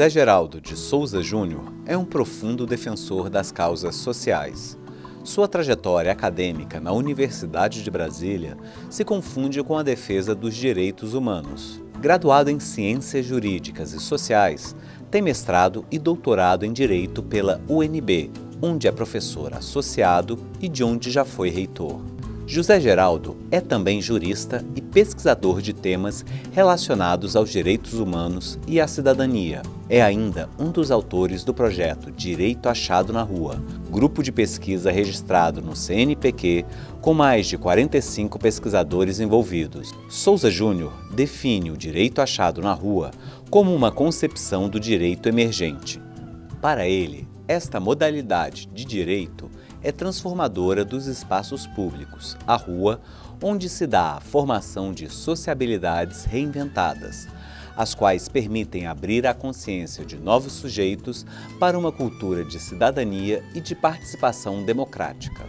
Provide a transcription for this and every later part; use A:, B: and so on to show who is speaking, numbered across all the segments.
A: José Geraldo de Souza Júnior é um profundo defensor das causas sociais. Sua trajetória acadêmica na Universidade de Brasília se confunde com a defesa dos direitos humanos. Graduado em Ciências Jurídicas e Sociais, tem mestrado e doutorado em Direito pela UNB, onde é professor associado e de onde já foi reitor. José Geraldo é também jurista e pesquisador de temas relacionados aos direitos humanos e à cidadania. É ainda um dos autores do projeto Direito Achado na Rua, grupo de pesquisa registrado no CNPq, com mais de 45 pesquisadores envolvidos. Souza Júnior define o direito achado na rua como uma concepção do direito emergente. Para ele, esta modalidade de direito é transformadora dos espaços públicos, a rua, onde se dá a formação de sociabilidades reinventadas, as quais permitem abrir a consciência de novos sujeitos para uma cultura de cidadania e de participação democrática.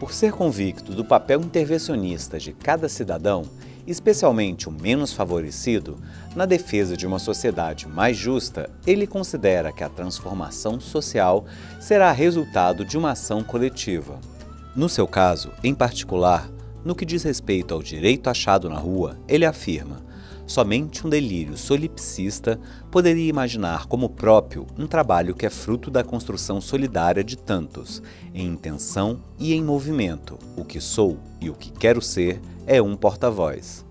A: Por ser convicto do papel intervencionista de cada cidadão, especialmente o menos favorecido, na defesa de uma sociedade mais justa, ele considera que a transformação social será resultado de uma ação coletiva. No seu caso, em particular, no que diz respeito ao direito achado na rua, ele afirma: somente um delírio solipsista poderia imaginar como próprio um trabalho que é fruto da construção solidária de tantos, em intenção e em movimento. O que sou e o que quero ser é um porta-voz.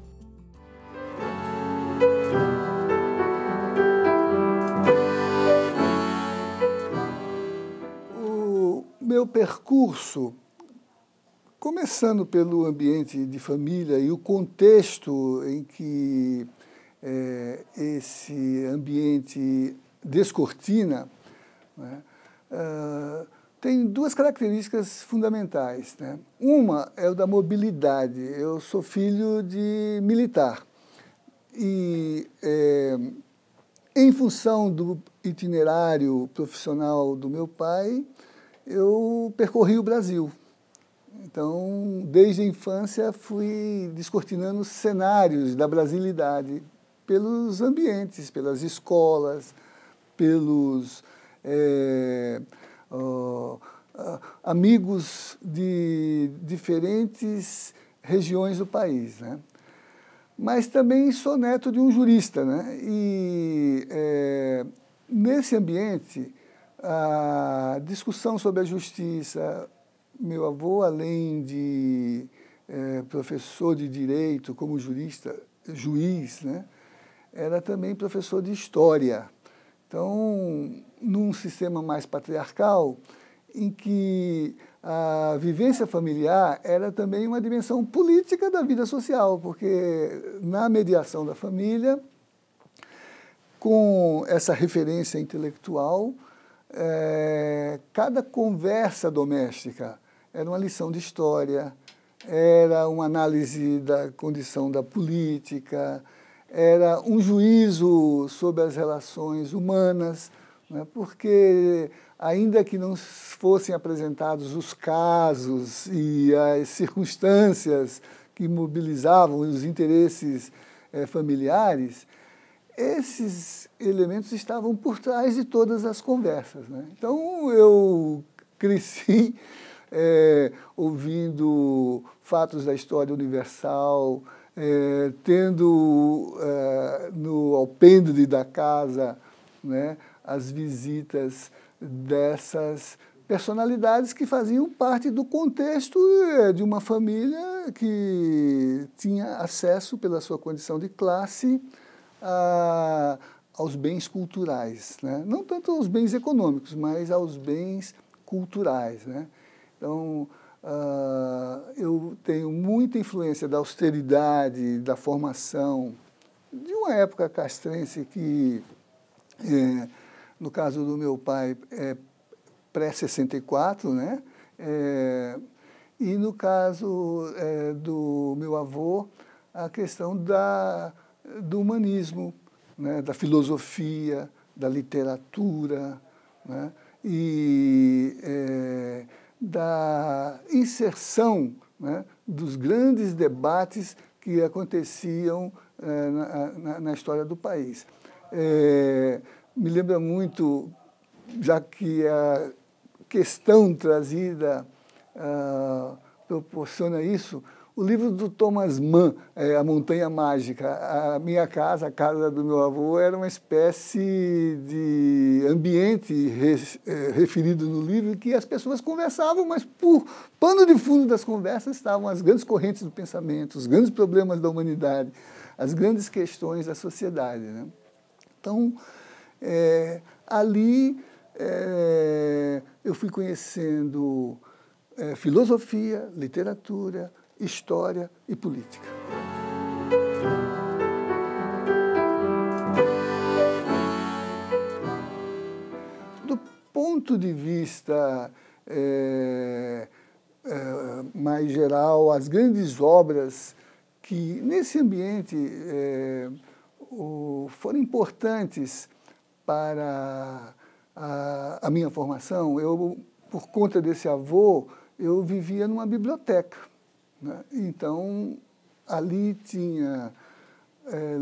B: O meu percurso, começando pelo ambiente de família e o contexto em que esse ambiente descortina, né, tem duas características fundamentais, né? Uma é o da mobilidade. Eu sou filho de militar e, em função do itinerário profissional do meu pai, eu percorri o Brasil. Então, desde a infância, fui descortinando cenários da brasilidade pelos ambientes, pelas escolas, pelos amigos de diferentes regiões do país, né? Mas também sou neto de um jurista, né? E nesse ambiente, a discussão sobre a justiça, meu avô, além de professor de direito como jurista, juiz, né, era também professor de história. Então, num sistema mais patriarcal, em que a vivência familiar era também uma dimensão política da vida social, porque na mediação da família, com essa referência intelectual, cada conversa doméstica era uma lição de história, era uma análise da condição da política, era um juízo sobre as relações humanas, né? Porque, ainda que não fossem apresentados os casos e as circunstâncias que mobilizavam os interesses familiares, esses elementos estavam por trás de todas as conversas, né? Então, eu cresci ouvindo fatos da história universal, tendo no alpendre da casa, né, as visitas dessas personalidades que faziam parte do contexto de uma família que tinha acesso, pela sua condição de classe, aos bens culturais, né? Não tanto aos bens econômicos, mas aos bens culturais, né? Então, eu tenho muita influência da austeridade, da formação, de uma época castrense que, no caso do meu pai, é pré-64, né? E no caso do meu avô, a questão do humanismo, né? Da filosofia, da literatura, né? E da inserção, né, dos grandes debates que aconteciam na história do país. me lembra muito, já que a questão trazida proporciona isso, o livro do Thomas Mann, A Montanha Mágica. A minha casa, a casa do meu avô, era uma espécie de ambiente referido no livro que as pessoas conversavam, mas por pano de fundo das conversas estavam as grandes correntes do pensamento, os grandes problemas da humanidade, as grandes questões da sociedade, né? Então, ali eu fui conhecendo filosofia, literatura, história e política. Do ponto de vista mais geral, as grandes obras que, nesse ambiente, foram importantes para a minha formação, por conta desse avô, eu vivia numa biblioteca, né? Então, ali tinha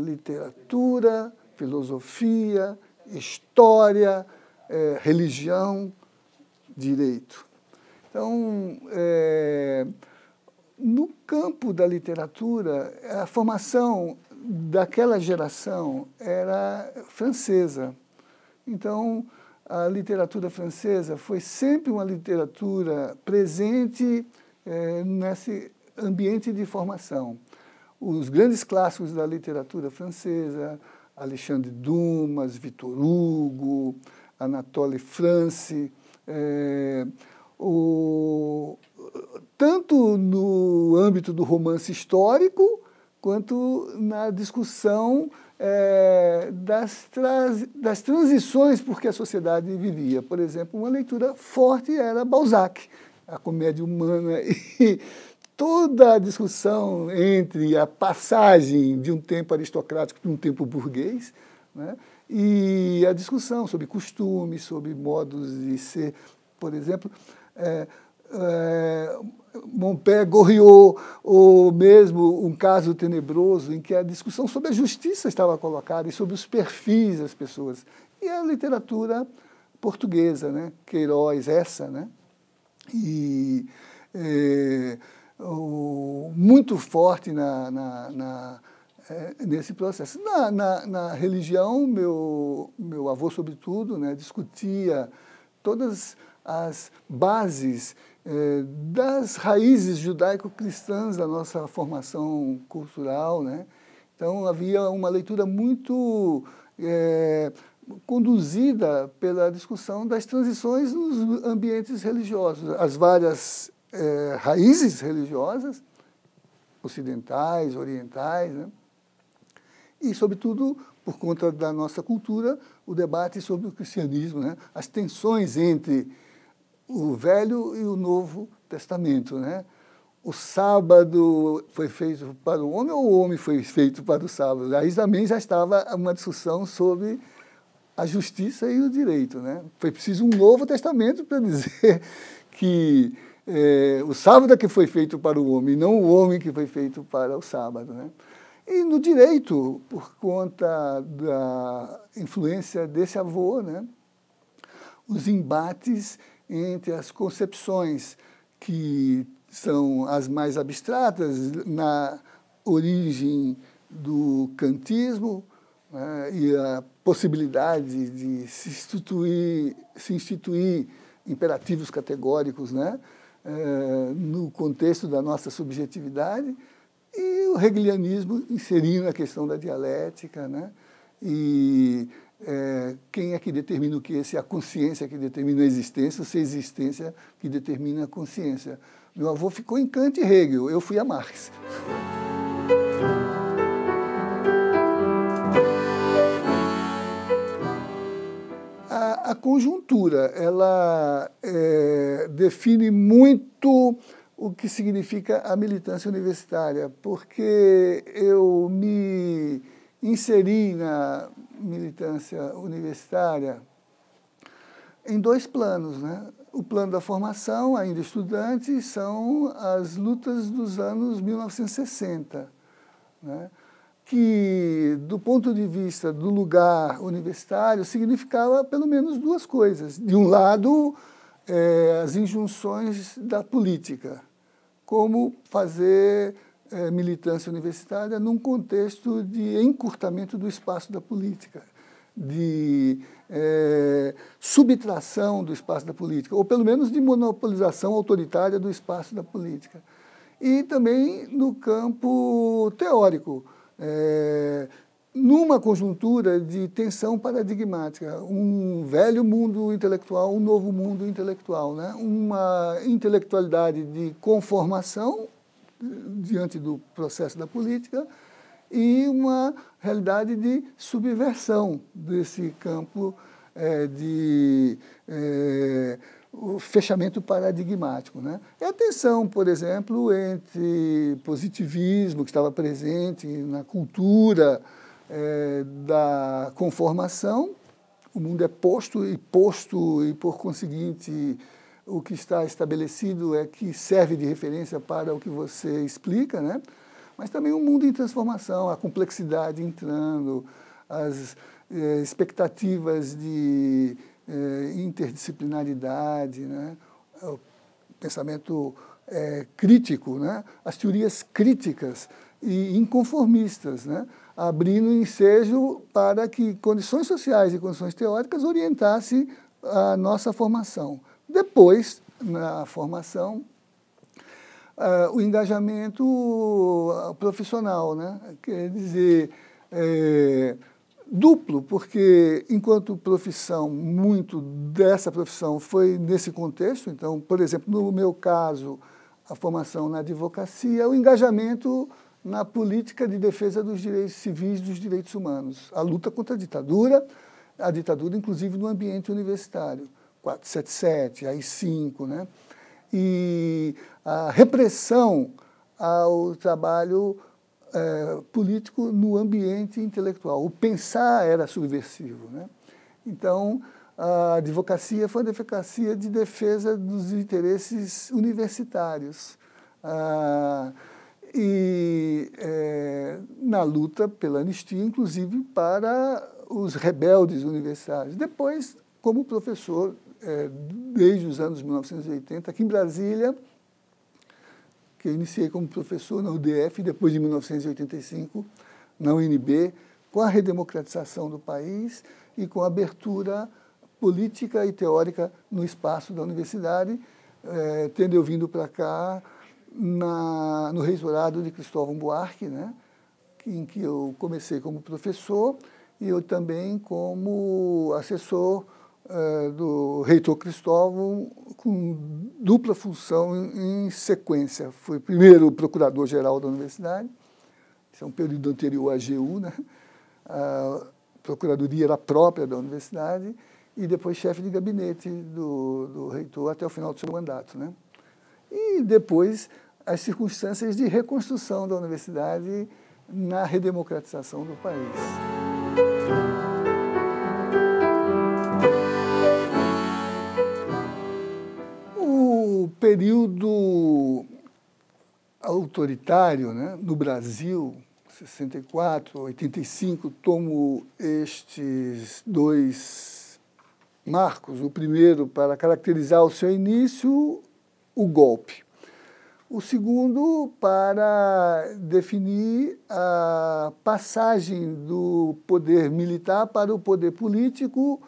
B: literatura, filosofia, história, religião, direito. Então, no campo da literatura, a formação daquela geração era francesa. Então, a literatura francesa foi sempre uma literatura presente nesse ambiente de formação. Os grandes clássicos da literatura francesa, Alexandre Dumas, Victor Hugo, Anatole France, tanto no âmbito do romance histórico, quanto na discussão das transições por que a sociedade vivia. Por exemplo, uma leitura forte era Balzac, a comédia humana, e toda a discussão entre a passagem de um tempo aristocrático para um tempo burguês, né, e a discussão sobre costumes, sobre modos de ser. Por exemplo, Montpé, Goriot, ou mesmo Um Caso Tenebroso, em que a discussão sobre a justiça estava colocada e sobre os perfis das pessoas. E a literatura portuguesa, né? Queiroz, essa, né? E muito forte nesse processo. Na religião, meu avô, sobretudo, né, discutia todas as bases das raízes judaico-cristãs da nossa formação cultural, né? Então, havia uma leitura muito conduzida pela discussão das transições nos ambientes religiosos, as várias raízes religiosas, ocidentais, orientais, né? E, sobretudo, por conta da nossa cultura, o debate sobre o cristianismo, né? As tensões entre o Velho e o Novo Testamento, né? O sábado foi feito para o homem ou o homem foi feito para o sábado? Aí também já estava uma discussão sobre a justiça e o direito, né? Foi preciso um Novo Testamento para dizer que o sábado é que foi feito para o homem, não o homem que foi feito para o sábado, né? E no direito, por conta da influência desse avô, né, os embates entre as concepções que são as mais abstratas na origem do kantismo, né, e a possibilidade de se instituir imperativos categóricos, né, no contexto da nossa subjetividade, e o hegelianismo inserindo a questão da dialética, né, e quem é que determina o que? Se é a consciência que determina a existência, ou se é a existência que determina a consciência. Meu avô ficou em Kant e Hegel, eu fui a Marx. A conjuntura, ela define muito o que significa a militância universitária, porque eu me inseri na militância universitária em dois planos, né? O plano da formação, ainda estudante, são as lutas dos anos 1960, né? que, do ponto de vista do lugar universitário, significava pelo menos duas coisas. De um lado, as injunções da política, como fazer militância universitária num contexto de encurtamento do espaço da política, de subtração do espaço da política, ou pelo menos de monopolização autoritária do espaço da política. E também no campo teórico, numa conjuntura de tensão paradigmática, um velho mundo intelectual, um novo mundo intelectual, né? Uma intelectualidade de conformação diante do processo da política e uma realidade de subversão desse campo de o fechamento paradigmático, né? E a tensão, por exemplo, entre positivismo, que estava presente na cultura da conformação, o mundo é posto, e por conseguinte, o que está estabelecido é que serve de referência para o que você explica, né? Mas também um mundo em transformação, a complexidade entrando, as expectativas de interdisciplinaridade, né? O pensamento crítico, né? As teorias críticas e inconformistas, né? Abrindo ensejo para que condições sociais e condições teóricas orientassem a nossa formação. Depois, na formação, o engajamento profissional, né? Quer dizer, duplo, porque enquanto profissão, muito dessa profissão foi nesse contexto. Então, por exemplo, no meu caso, a formação na advocacia, o engajamento na política de defesa dos direitos civis e dos direitos humanos, a luta contra a ditadura inclusive no ambiente universitário, 477, AI-5, né? E a repressão ao trabalho político no ambiente intelectual. O pensar era subversivo, né? Então, a advocacia foi uma advocacia de defesa dos interesses universitários. Na luta pela anistia, inclusive para os rebeldes universitários. Depois, como professor, desde os anos 1980, aqui em Brasília, que eu iniciei como professor na UDF, depois de 1985, na UNB, com a redemocratização do país e com a abertura política e teórica no espaço da universidade, tendo eu vindo para cá no reitorado de Cristóvão Buarque, né, em que eu comecei como professor e eu também como assessor do reitor Cristóvão, com dupla função em sequência. Fui primeiro procurador-geral da universidade, isso é um período anterior à AGU, né? A procuradoria era própria da universidade, e depois chefe de gabinete do reitor até o final do seu mandato, né? E depois as circunstâncias de reconstrução da universidade na redemocratização do país. O período autoritário, né, no Brasil, 64, 85, tomo estes dois marcos. O primeiro, para caracterizar o seu início, o golpe. O segundo, para definir a passagem do poder militar para o poder político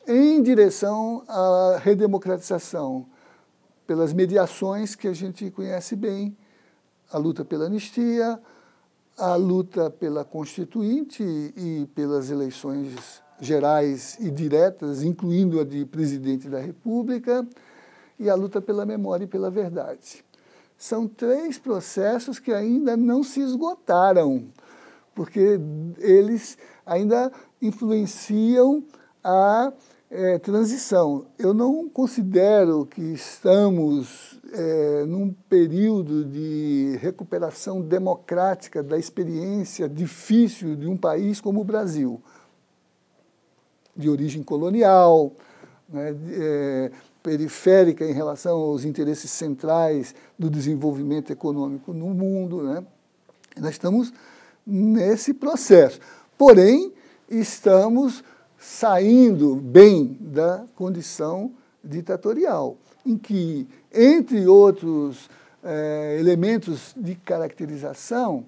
B: em direção à redemocratização, pelas mediações que a gente conhece bem, a luta pela anistia, a luta pela Constituinte e pelas eleições gerais e diretas, incluindo a de presidente da República, e a luta pela memória e pela verdade. São três processos que ainda não se esgotaram, porque eles ainda influenciam a transição. Eu não considero que estamos num período de recuperação democrática da experiência difícil de um país como o Brasil, de origem colonial, né, periférica em relação aos interesses centrais do desenvolvimento econômico no mundo, né? Nós estamos nesse processo. Porém, estamos saindo bem da condição ditatorial, em que, entre outros elementos de caracterização,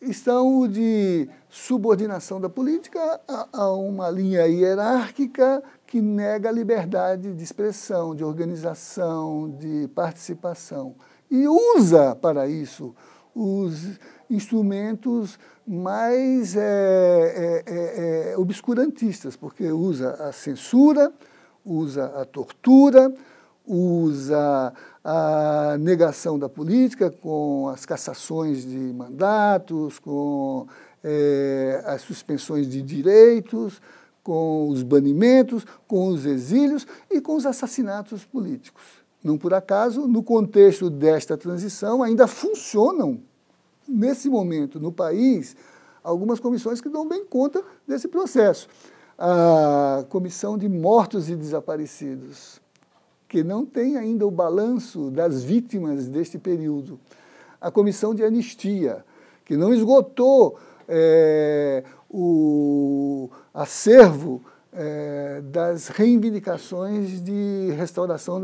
B: estão o de subordinação da política a uma linha hierárquica que nega a liberdade de expressão, de organização, de participação. E usa, para isso, os instrumentos mais obscurantistas, porque usa a censura, usa a tortura, usa a negação da política com as cassações de mandatos, com as suspensões de direitos, com os banimentos, com os exílios e com os assassinatos políticos. Não por acaso, no contexto desta transição, ainda funcionam, nesse momento, no país, algumas comissões que dão bem conta desse processo. A Comissão de Mortos e Desaparecidos, que não tem ainda o balanço das vítimas deste período. A Comissão de Anistia, que não esgotou o acervo das reivindicações de restauração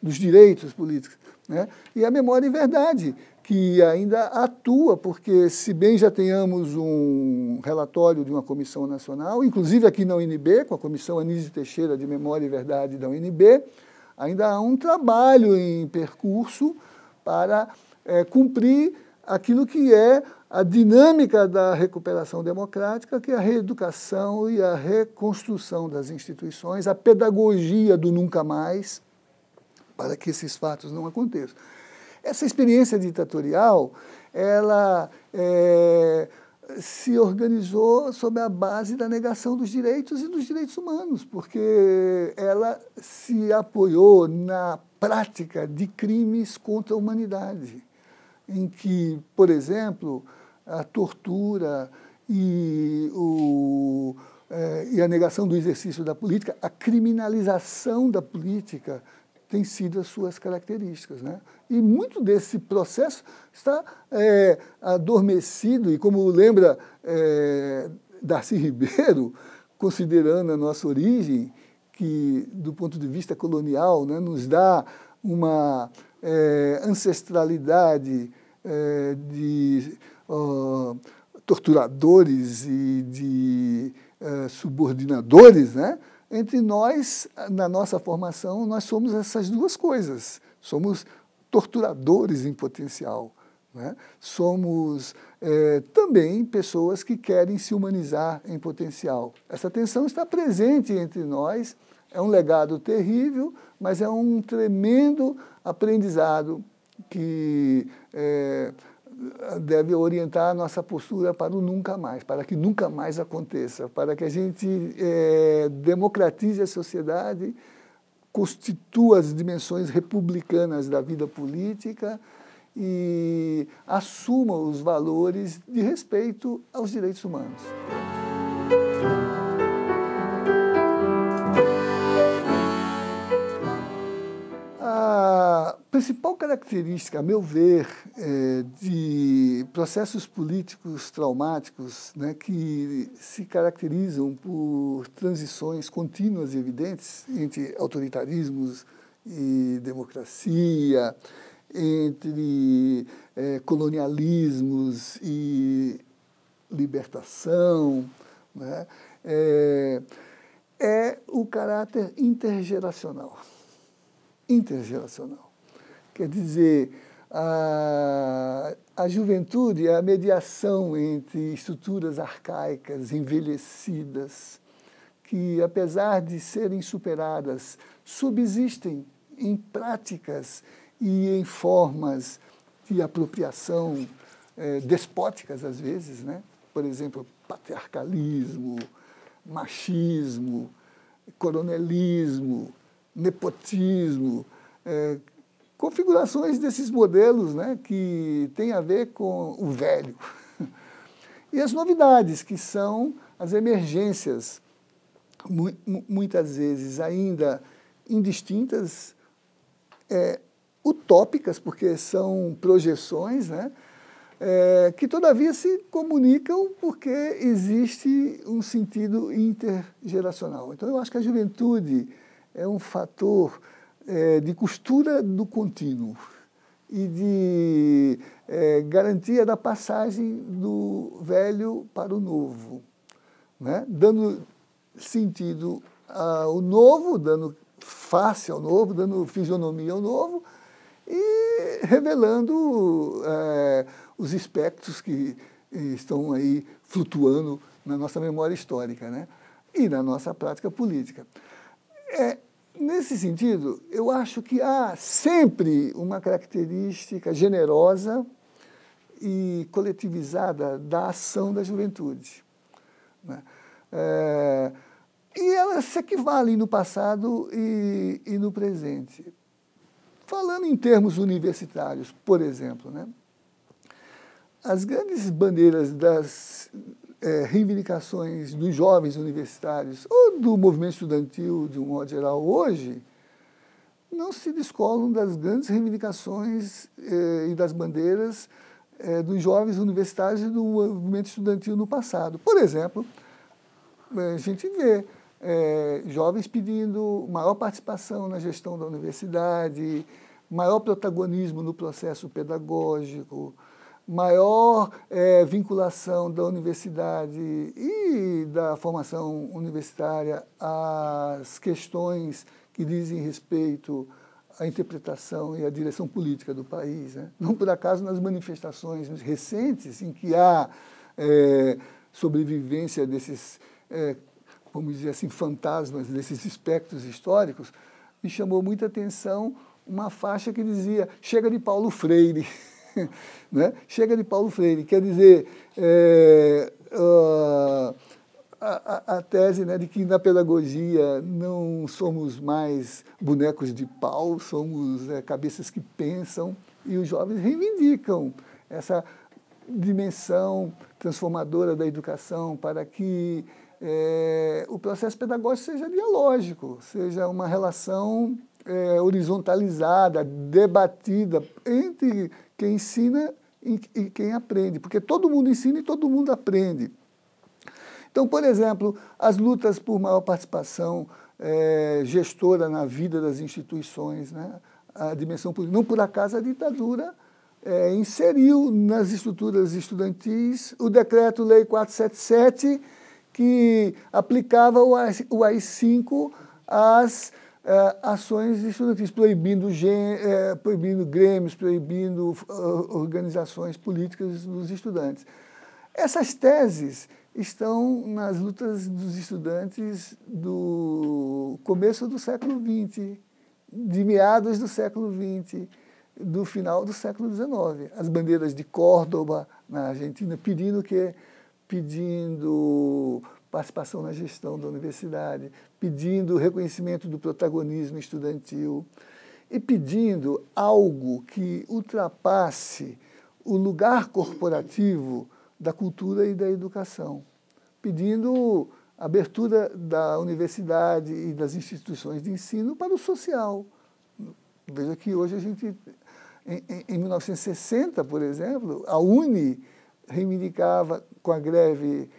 B: dos direitos políticos, né? E a Memória e Verdade, que ainda atua, porque se bem já tenhamos um relatório de uma comissão nacional, inclusive aqui na UNB, com a Comissão Anísio Teixeira de Memória e Verdade da UNB, ainda há um trabalho em percurso para cumprir aquilo que é a dinâmica da recuperação democrática, que é a reeducação e a reconstrução das instituições, a pedagogia do nunca mais, para que esses fatos não aconteçam. Essa experiência ditatorial, ela se organizou sob a base da negação dos direitos e dos direitos humanos, porque ela se apoiou na prática de crimes contra a humanidade, em que, por exemplo, a tortura e a negação do exercício da política, a criminalização da política tem sido as suas características, né? E muito desse processo está adormecido, e como lembra Darcy Ribeiro, considerando a nossa origem, que do ponto de vista colonial, né, nos dá uma ancestralidade de torturadores e de subordinadores, né? Entre nós, na nossa formação, nós somos essas duas coisas. Somos torturadores em potencial, né? Somos também pessoas que querem se humanizar em potencial. Essa tensão está presente entre nós, é um legado terrível, mas é um tremendo aprendizado que deve orientar a nossa postura para o nunca mais, para que nunca mais aconteça, para que a gente democratize a sociedade, constitua as dimensões republicanas da vida política e assuma os valores de respeito aos direitos humanos. A principal característica, a meu ver, de processos políticos traumáticos, né, que se caracterizam por transições contínuas e evidentes entre autoritarismos e democracia, entre colonialismos e libertação, né, é o caráter intergeracional. Intergeracional. Quer dizer, a juventude é a mediação entre estruturas arcaicas, envelhecidas, que, apesar de serem superadas, subsistem em práticas e em formas de apropriação despóticas, às vezes, né? Por exemplo, patriarcalismo, machismo, coronelismo, nepotismo, configurações desses modelos, né, que têm a ver com o velho. E as novidades, que são as emergências, muitas vezes ainda indistintas, utópicas, porque são projeções, né, que todavia se comunicam porque existe um sentido intergeracional. Então, eu acho que a juventude é um fator de costura do contínuo e de garantia da passagem do velho para o novo, né? Dando sentido ao novo, dando face ao novo, dando fisionomia ao novo e revelando os espectros que estão aí flutuando na nossa memória histórica, né? E na nossa prática política. Nesse sentido, eu acho que há sempre uma característica generosa e coletivizada da ação da juventude, né? E elas se equivalem no passado e no presente. Falando em termos universitários, por exemplo, né? As grandes bandeiras das reivindicações dos jovens universitários ou do movimento estudantil, de um modo geral, hoje, não se descolam das grandes reivindicações e das bandeiras dos jovens universitários e do movimento estudantil no passado. Por exemplo, a gente vê jovens pedindo maior participação na gestão da universidade, maior protagonismo no processo pedagógico, maior vinculação da universidade e da formação universitária às questões que dizem respeito à interpretação e à direção política do país, né? Não por acaso, nas manifestações recentes, em que há sobrevivência desses, vamos dizer assim, fantasmas, desses espectros históricos, me chamou muita atenção uma faixa que dizia "Chega de Paulo Freire", né? Chega de Paulo Freire, quer dizer, a tese, né, de que na pedagogia não somos mais bonecos de pau, somos cabeças que pensam, e os jovens reivindicam essa dimensão transformadora da educação para que o processo pedagógico seja dialógico, seja uma relação horizontalizada, debatida entre quem ensina e quem aprende, porque todo mundo ensina e todo mundo aprende. Então, por exemplo, as lutas por maior participação gestora na vida das instituições, né? A dimensão política. Não por acaso a ditadura inseriu nas estruturas estudantis o Decreto-Lei 477, que aplicava o AI-5 às ações estudantis, proibindo grêmios, proibindo organizações políticas dos estudantes. Essas teses estão nas lutas dos estudantes do começo do século XX, de meados do século XX, do final do século XIX. As bandeiras de Córdoba, na Argentina, pedindo participação na gestão da universidade, pedindo reconhecimento do protagonismo estudantil e pedindo algo que ultrapasse o lugar corporativo da cultura e da educação, pedindo abertura da universidade e das instituições de ensino para o social. Veja que hoje a gente, em 1960, por exemplo, a UNE reivindicava com a greve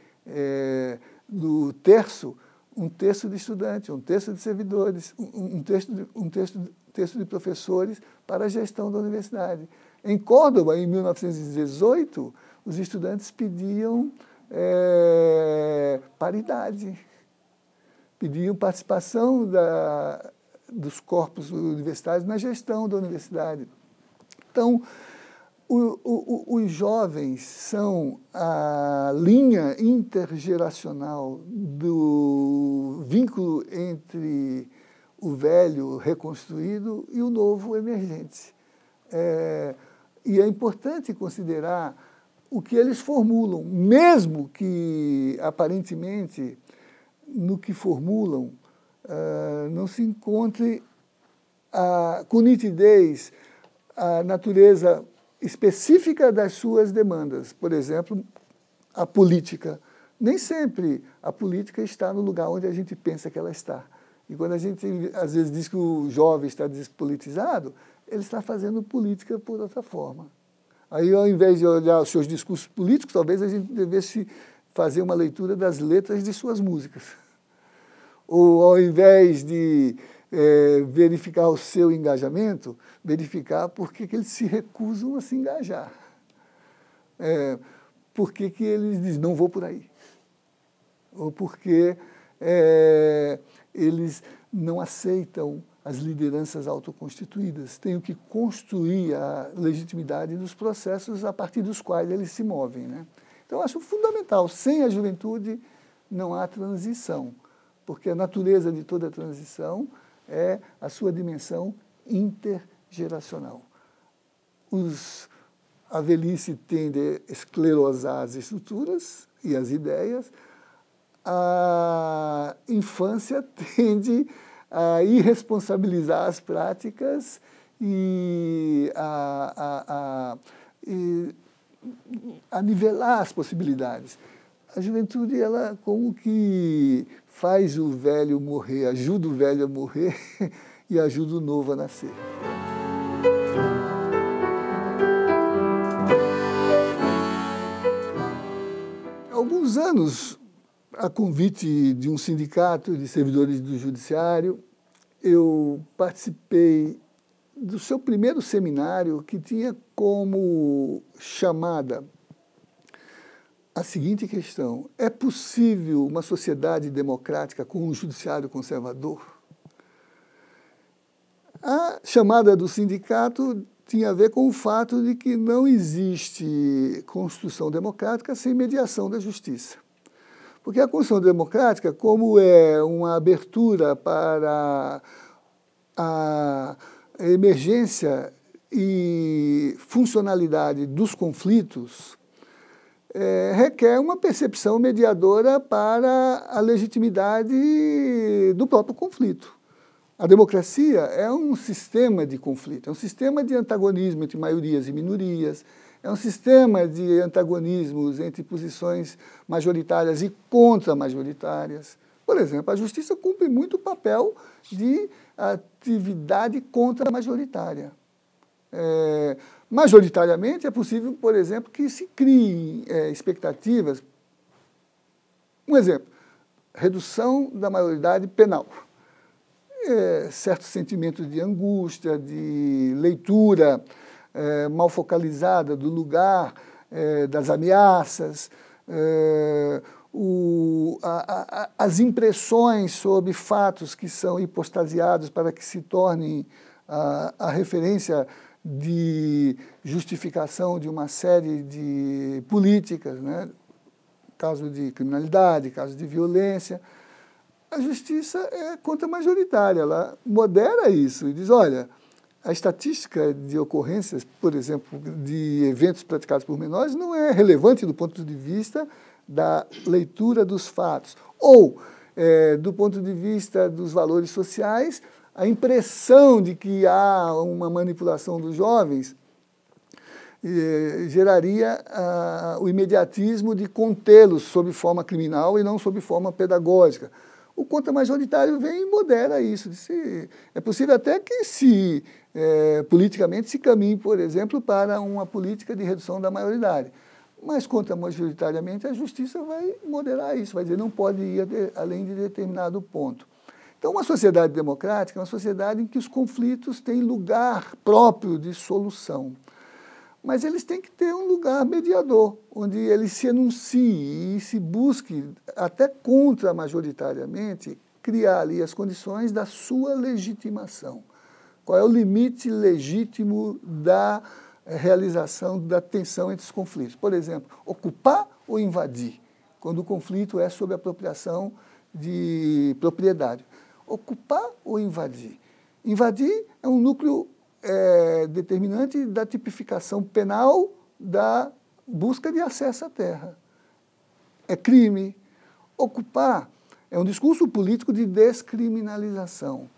B: do terço, um terço de estudantes, um terço de servidores, um terço de professores para a gestão da universidade. Em Córdoba, em 1918, os estudantes pediam paridade, pediam participação dos corpos universitários na gestão da universidade. Então, os jovens são a linha intergeracional do vínculo entre o velho reconstruído e o novo emergente. E é importante considerar o que eles formulam, mesmo que, aparentemente, no que formulam, não se encontre com nitidez a natureza específica das suas demandas. Por exemplo, a política. Nem sempre a política está no lugar onde a gente pensa que ela está. E quando a gente, às vezes, diz que o jovem está despolitizado, ele está fazendo política por outra forma. Aí, ao invés de olhar os seus discursos políticos, talvez a gente devesse fazer uma leitura das letras de suas músicas. Ou, ao invés de verificar o seu engajamento, verificar por que eles se recusam a se engajar. Por que eles dizem, não vou por aí. Ou porque eles não aceitam as lideranças autoconstituídas, têm que construir a legitimidade dos processos a partir dos quais eles se movem, né? Então, eu acho fundamental, sem a juventude não há transição, porque a natureza de toda transição é a sua dimensão intergeracional. A velhice tende a esclerosar as estruturas e as ideias, a infância tende a irresponsabilizar as práticas e a nivelar as possibilidades. A juventude, ela como que faz o velho morrer, ajuda o velho a morrer e ajuda o novo a nascer. Há alguns anos, a convite de um sindicato de servidores do judiciário, eu participei do seu primeiro seminário, que tinha como chamada a seguinte questão: é possível uma sociedade democrática com um judiciário conservador? A chamada do sindicato tinha a ver com o fato de que não existe construção democrática sem mediação da justiça. Porque a construção democrática, como é uma abertura para a emergência e funcionalidade dos conflitos, requer uma percepção mediadora para a legitimidade do próprio conflito. A democracia é um sistema de conflito, é um sistema de antagonismo entre maiorias e minorias, é um sistema de antagonismos entre posições majoritárias e contra-majoritárias. Por exemplo, a justiça cumpre muito o papel de atividade contra-majoritária. Majoritariamente é possível, por exemplo, que se criem expectativas. Um exemplo, redução da maioridade penal. Certos sentimentos de angústia, de leitura mal focalizada do lugar, das ameaças, as impressões sobre fatos que são hipostasiados para que se tornem a referência de justificação de uma série de políticas, né? Caso de criminalidade, caso de violência. A justiça é contra-majoritária, ela modera isso e diz, olha, a estatística de ocorrências, por exemplo, de eventos praticados por menores não é relevante do ponto de vista da leitura dos fatos. Ou, do ponto de vista dos valores sociais, a impressão de que há uma manipulação dos jovens geraria o imediatismo de contê-los sob forma criminal e não sob forma pedagógica. O contra-majoritário vem e modera isso. É possível até que politicamente se caminhe, por exemplo, para uma política de redução da maioridade. Mas, contra-majoritariamente, a justiça vai moderar isso, vai dizer não pode ir além de determinado ponto. Então, uma sociedade democrática é uma sociedade em que os conflitos têm lugar próprio de solução. Mas eles têm que ter um lugar mediador, onde eles se enunciem e se busque, até contra-majoritariamente, criar ali as condições da sua legitimação. Qual é o limite legítimo da realização da tensão entre os conflitos? Por exemplo, ocupar ou invadir, quando o conflito é sobre apropriação de propriedade. Ocupar ou invadir? Invadir é um núcleo determinante da tipificação penal da busca de acesso à terra. É crime. Ocupar é um discurso político de descriminalização.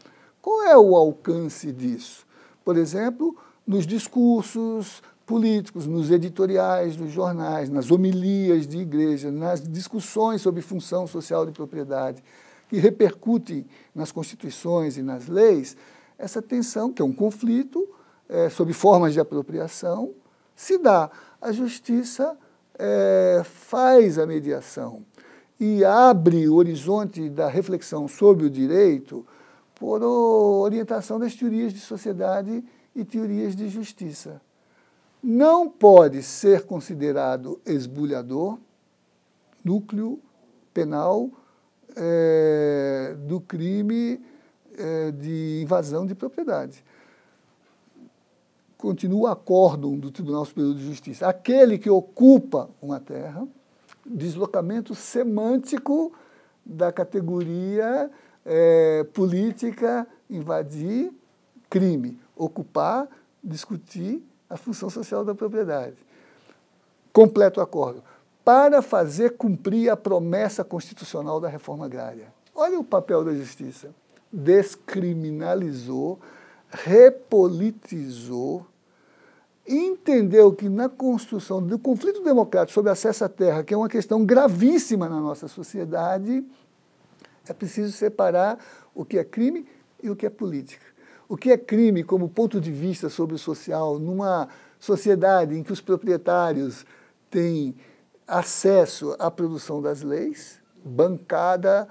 B: Qual é o alcance disso? Por exemplo, nos discursos políticos, nos editoriais dos jornais, nas homilias de igreja, nas discussões sobre função social de propriedade, que repercutem nas constituições e nas leis, essa tensão, que é um conflito, sob formas de apropriação, se dá. A justiça faz a mediação e abre o horizonte da reflexão sobre o direito por orientação das teorias de sociedade e teorias de justiça. Não pode ser considerado esbulhador núcleo penal do crime de invasão de propriedade. Continua o acórdão do Tribunal Superior de Justiça. Aquele que ocupa uma terra, deslocamento semântico da categoria política, invadir, crime, ocupar, discutir a função social da propriedade. Completo acordo. Para fazer cumprir a promessa constitucional da reforma agrária. Olha o papel da justiça. Descriminalizou, repolitizou, entendeu que na construção do conflito democrático sobre acesso à terra, que é uma questão gravíssima na nossa sociedade, é preciso separar o que é crime e o que é política. O que é crime como ponto de vista sobre o social, numa sociedade em que os proprietários têm acesso à produção das leis, bancada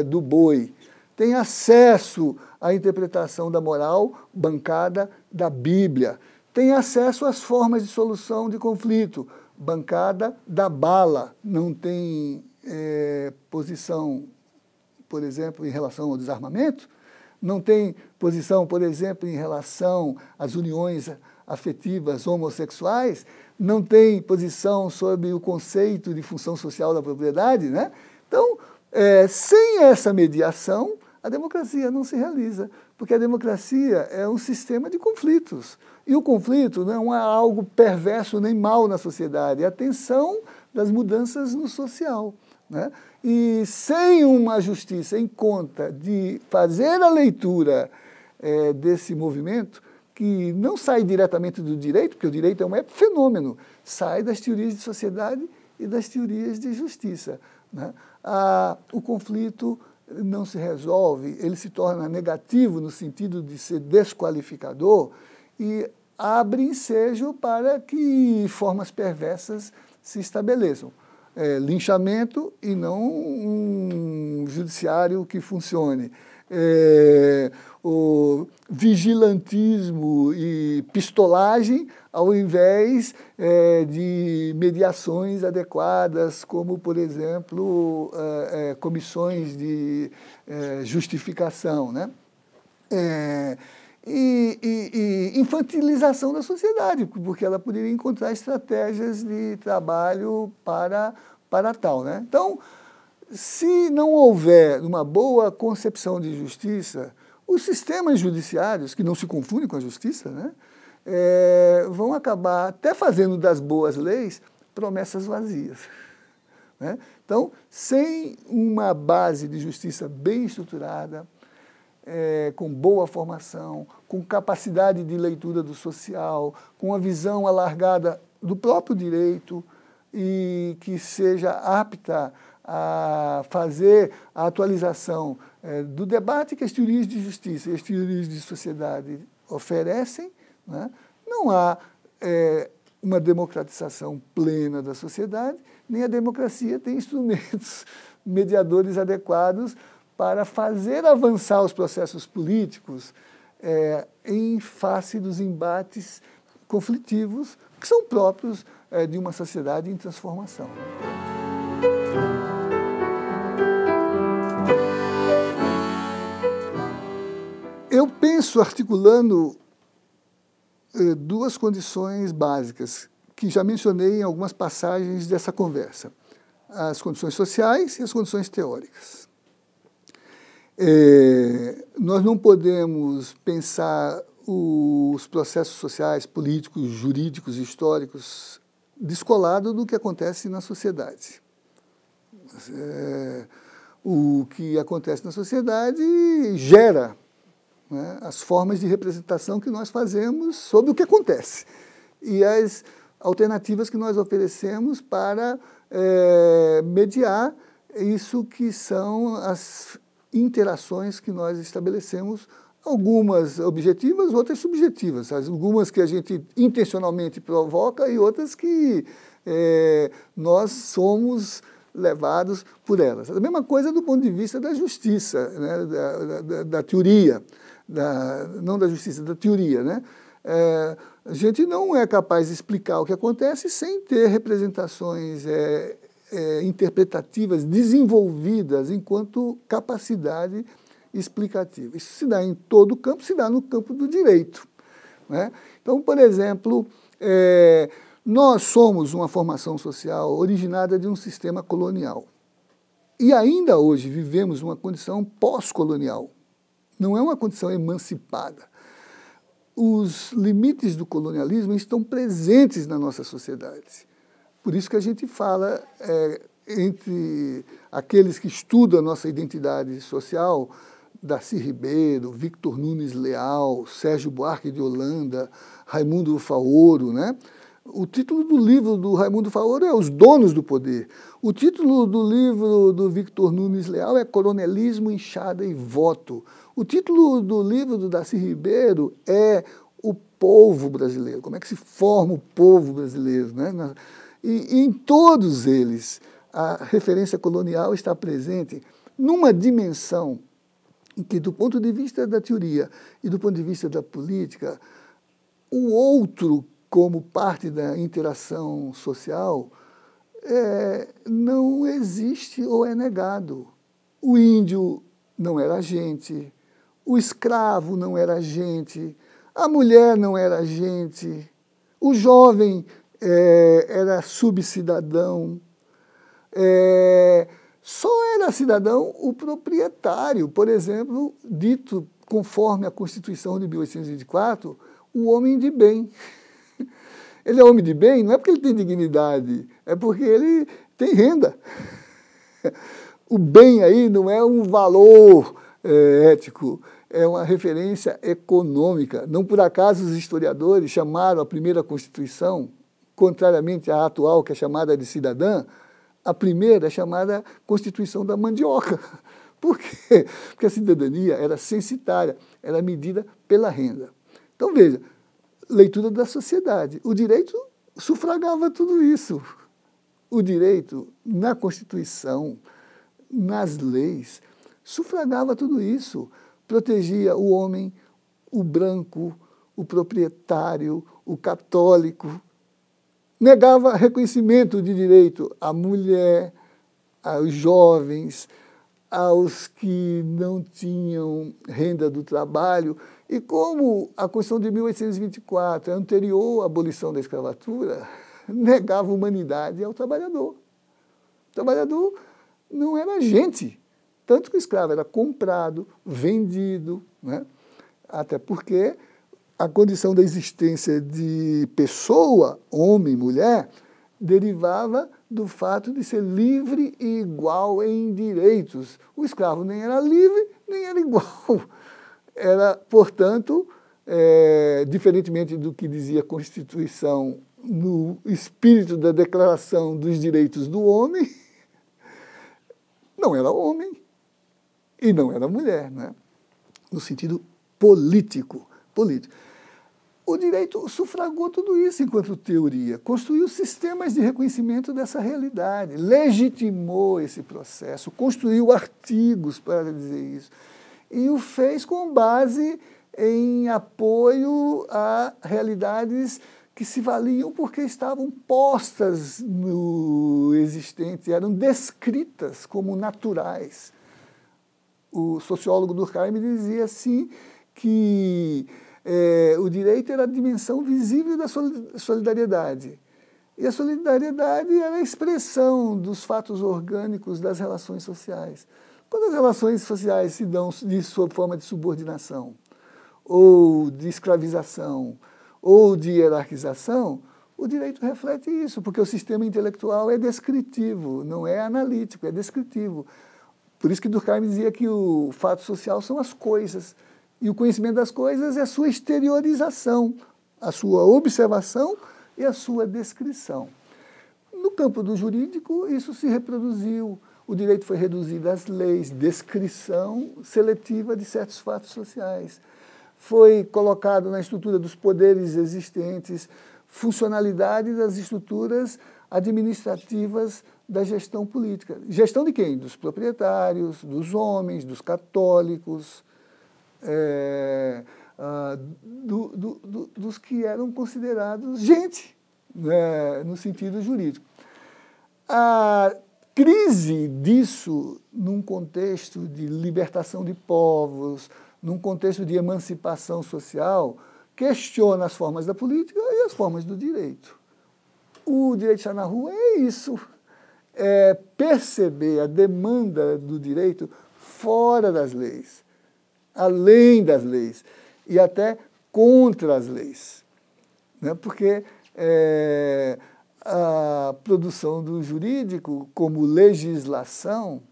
B: do boi, tem acesso à interpretação da moral, bancada da Bíblia, tem acesso às formas de solução de conflito, bancada da bala, não tem posição, por exemplo, em relação ao desarmamento, não tem posição, por exemplo, em relação às uniões afetivas homossexuais, não tem posição sobre o conceito de função social da propriedade, né? Então, sem essa mediação, a democracia não se realiza, porque a democracia é um sistema de conflitos. E o conflito não é algo perverso nem mal na sociedade, é a tensão das mudanças no social, né? E sem uma justiça em conta de fazer a leitura desse movimento, que não sai diretamente do direito, porque o direito é um fenômeno, sai das teorias de sociedade e das teorias de justiça, né? O conflito não se resolve, ele se torna negativo no sentido de ser desqualificador e abre ensejo para que formas perversas se estabeleçam. Linchamento e não um judiciário que funcione. O vigilantismo e pistolagem ao invés de mediações adequadas, como, por exemplo, comissões de justificação, né? E infantilização da sociedade, porque ela poderia encontrar estratégias de trabalho para tal, né? Então, se não houver uma boa concepção de justiça, os sistemas judiciários, que não se confundem com a justiça, né, vão acabar até fazendo das boas leis promessas vazias, né? Então, sem uma base de justiça bem estruturada, com boa formação, com capacidade de leitura do social, com uma visão alargada do próprio direito e que seja apta a fazer a atualização do debate que as teorias de justiça e as teorias de sociedade oferecem, né? Não há uma democratização plena da sociedade, nem a democracia tem instrumentos mediadores adequados para fazer avançar os processos políticos em face dos embates conflitivos que são próprios de uma sociedade em transformação. Eu penso articulando duas condições básicas que já mencionei em algumas passagens dessa conversa: as condições sociais e as condições teóricas. Nós não podemos pensar os processos sociais, políticos, jurídicos e históricos descolado do que acontece na sociedade. O que acontece na sociedade gera, né, as formas de representação que nós fazemos sobre o que acontece e as alternativas que nós oferecemos para mediar isso que são as interações que nós estabelecemos Algumas objetivas, outras subjetivas. Algumas que a gente intencionalmente provoca e outras que nós somos levados por elas. A mesma coisa do ponto de vista da justiça, né? da teoria, não da justiça, da teoria. Né? A gente não é capaz de explicar o que acontece sem ter representações interpretativas desenvolvidas enquanto capacidade explicativa. Isso se dá em todo o campo, se dá no campo do direito. Né? Então, por exemplo, nós somos uma formação social originada de um sistema colonial. E ainda hoje vivemos uma condição pós-colonial. Não é uma condição emancipada. Os limites do colonialismo estão presentes na nossa sociedade. Por isso que a gente fala entre aqueles que estudam a nossa identidade social, Darcy Ribeiro, Victor Nunes Leal, Sérgio Buarque de Holanda, Raimundo Faoro, né? O título do livro do Raimundo Faoro é Os Donos do Poder. O título do livro do Victor Nunes Leal é Coronelismo, Inchada e Voto. O título do livro do Darcy Ribeiro é O Povo Brasileiro, como é que se forma o povo brasileiro, né? E em todos eles a referência colonial está presente numa dimensão em que, do ponto de vista da teoria e do ponto de vista da política, o outro, como parte da interação social, não existe ou é negado. O índio não era gente, o escravo não era gente, a mulher não era gente, o jovem era subcidadão, só era cidadão o proprietário, por exemplo, dito conforme a Constituição de 1824, o homem de bem. Ele é homem de bem não é porque ele tem dignidade, é porque ele tem renda. O bem aí não é um valor ético, é uma referência econômica. Não por acaso os historiadores chamaram a primeira Constituição, contrariamente à atual, que é chamada de cidadã, a primeira é chamada Constituição da Mandioca. Por quê? Porque a cidadania era censitária, era medida pela renda. Então, veja, leitura da sociedade. O direito sufragava tudo isso. O direito, na Constituição, nas leis, sufragava tudo isso. Protegia o homem, o branco, o proprietário, o católico. Negava reconhecimento de direito à mulher, aos jovens, aos que não tinham renda do trabalho. E como a Constituição de 1824 é anterior à abolição da escravatura, negava humanidade ao trabalhador. O trabalhador não era gente, tanto que o escravo era comprado, vendido, né? Até porque a condição da existência de pessoa, homem e mulher, derivava do fato de ser livre e igual em direitos. O escravo nem era livre, nem era igual. Era, portanto, diferentemente do que dizia a Constituição no espírito da Declaração dos Direitos do Homem, não era homem e não era mulher, né? No sentido político. O direito sufragou tudo isso enquanto teoria, construiu sistemas de reconhecimento dessa realidade, legitimou esse processo, construiu artigos para dizer isso, e o fez com base em apoio a realidades que se valiam porque estavam postas no existente, eram descritas como naturais. O sociólogo Durkheim dizia assim que o direito era a dimensão visível da solidariedade. E a solidariedade era a expressão dos fatos orgânicos das relações sociais. Quando as relações sociais se dão de sua forma de subordinação, ou de escravização, ou de hierarquização, o direito reflete isso, porque o sistema intelectual é descritivo, não é analítico, é descritivo. Por isso que Durkheim dizia que o fato social são as coisas, e o conhecimento das coisas é a sua exteriorização, a sua observação e a sua descrição. No campo do jurídico, isso se reproduziu. O direito foi reduzido às leis, descrição seletiva de certos fatos sociais. foi colocado na estrutura dos poderes existentes, funcionalidade das estruturas administrativas da gestão política. Gestão de quem? Dos proprietários, dos homens, dos católicos, dos que eram considerados gente, né, no sentido jurídico. A crise disso, num contexto de libertação de povos, num contexto de emancipação social, questiona as formas da política e as formas do direito. O direito de estar na rua é isso, é perceber a demanda do direito fora das leis, além das leis, e até contra as leis, né? Porque a produção do jurídico como legislação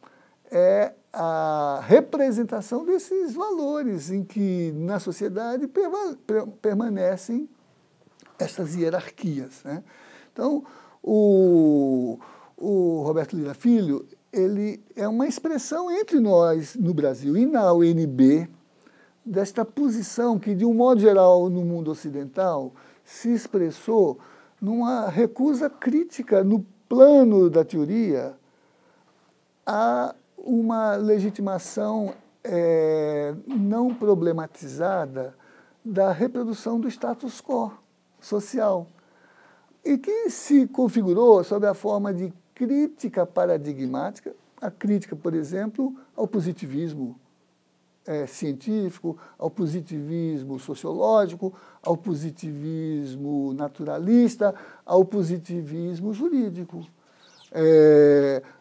B: é a representação desses valores em que na sociedade permanecem essas hierarquias, né? Então, o Roberto Lira Filho, ele é uma expressão entre nós no Brasil e na UNB desta posição que, de um modo geral, no mundo ocidental, se expressou numa recusa crítica no plano da teoria a uma legitimação não problematizada da reprodução do status quo social, e que se configurou sob a forma de crítica paradigmática, a crítica, por exemplo, ao positivismo científico, ao positivismo sociológico, ao positivismo naturalista, ao positivismo jurídico.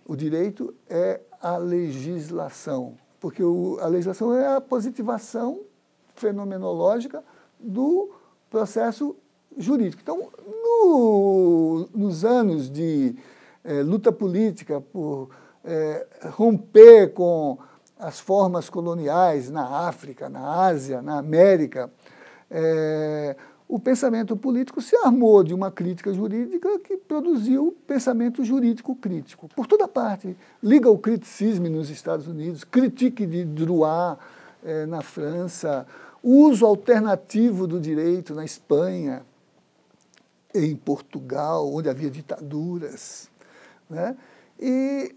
B: O direito é a legislação, porque a legislação é a positivação fenomenológica do processo jurídico. Então, nos anos de luta política por romper com as formas coloniais na África, na Ásia, na América, o pensamento político se armou de uma crítica jurídica que produziu pensamento jurídico crítico. Por toda parte, legal criticism nos Estados Unidos, critique de droit na França, uso alternativo do direito na Espanha, em Portugal, onde havia ditaduras, né? E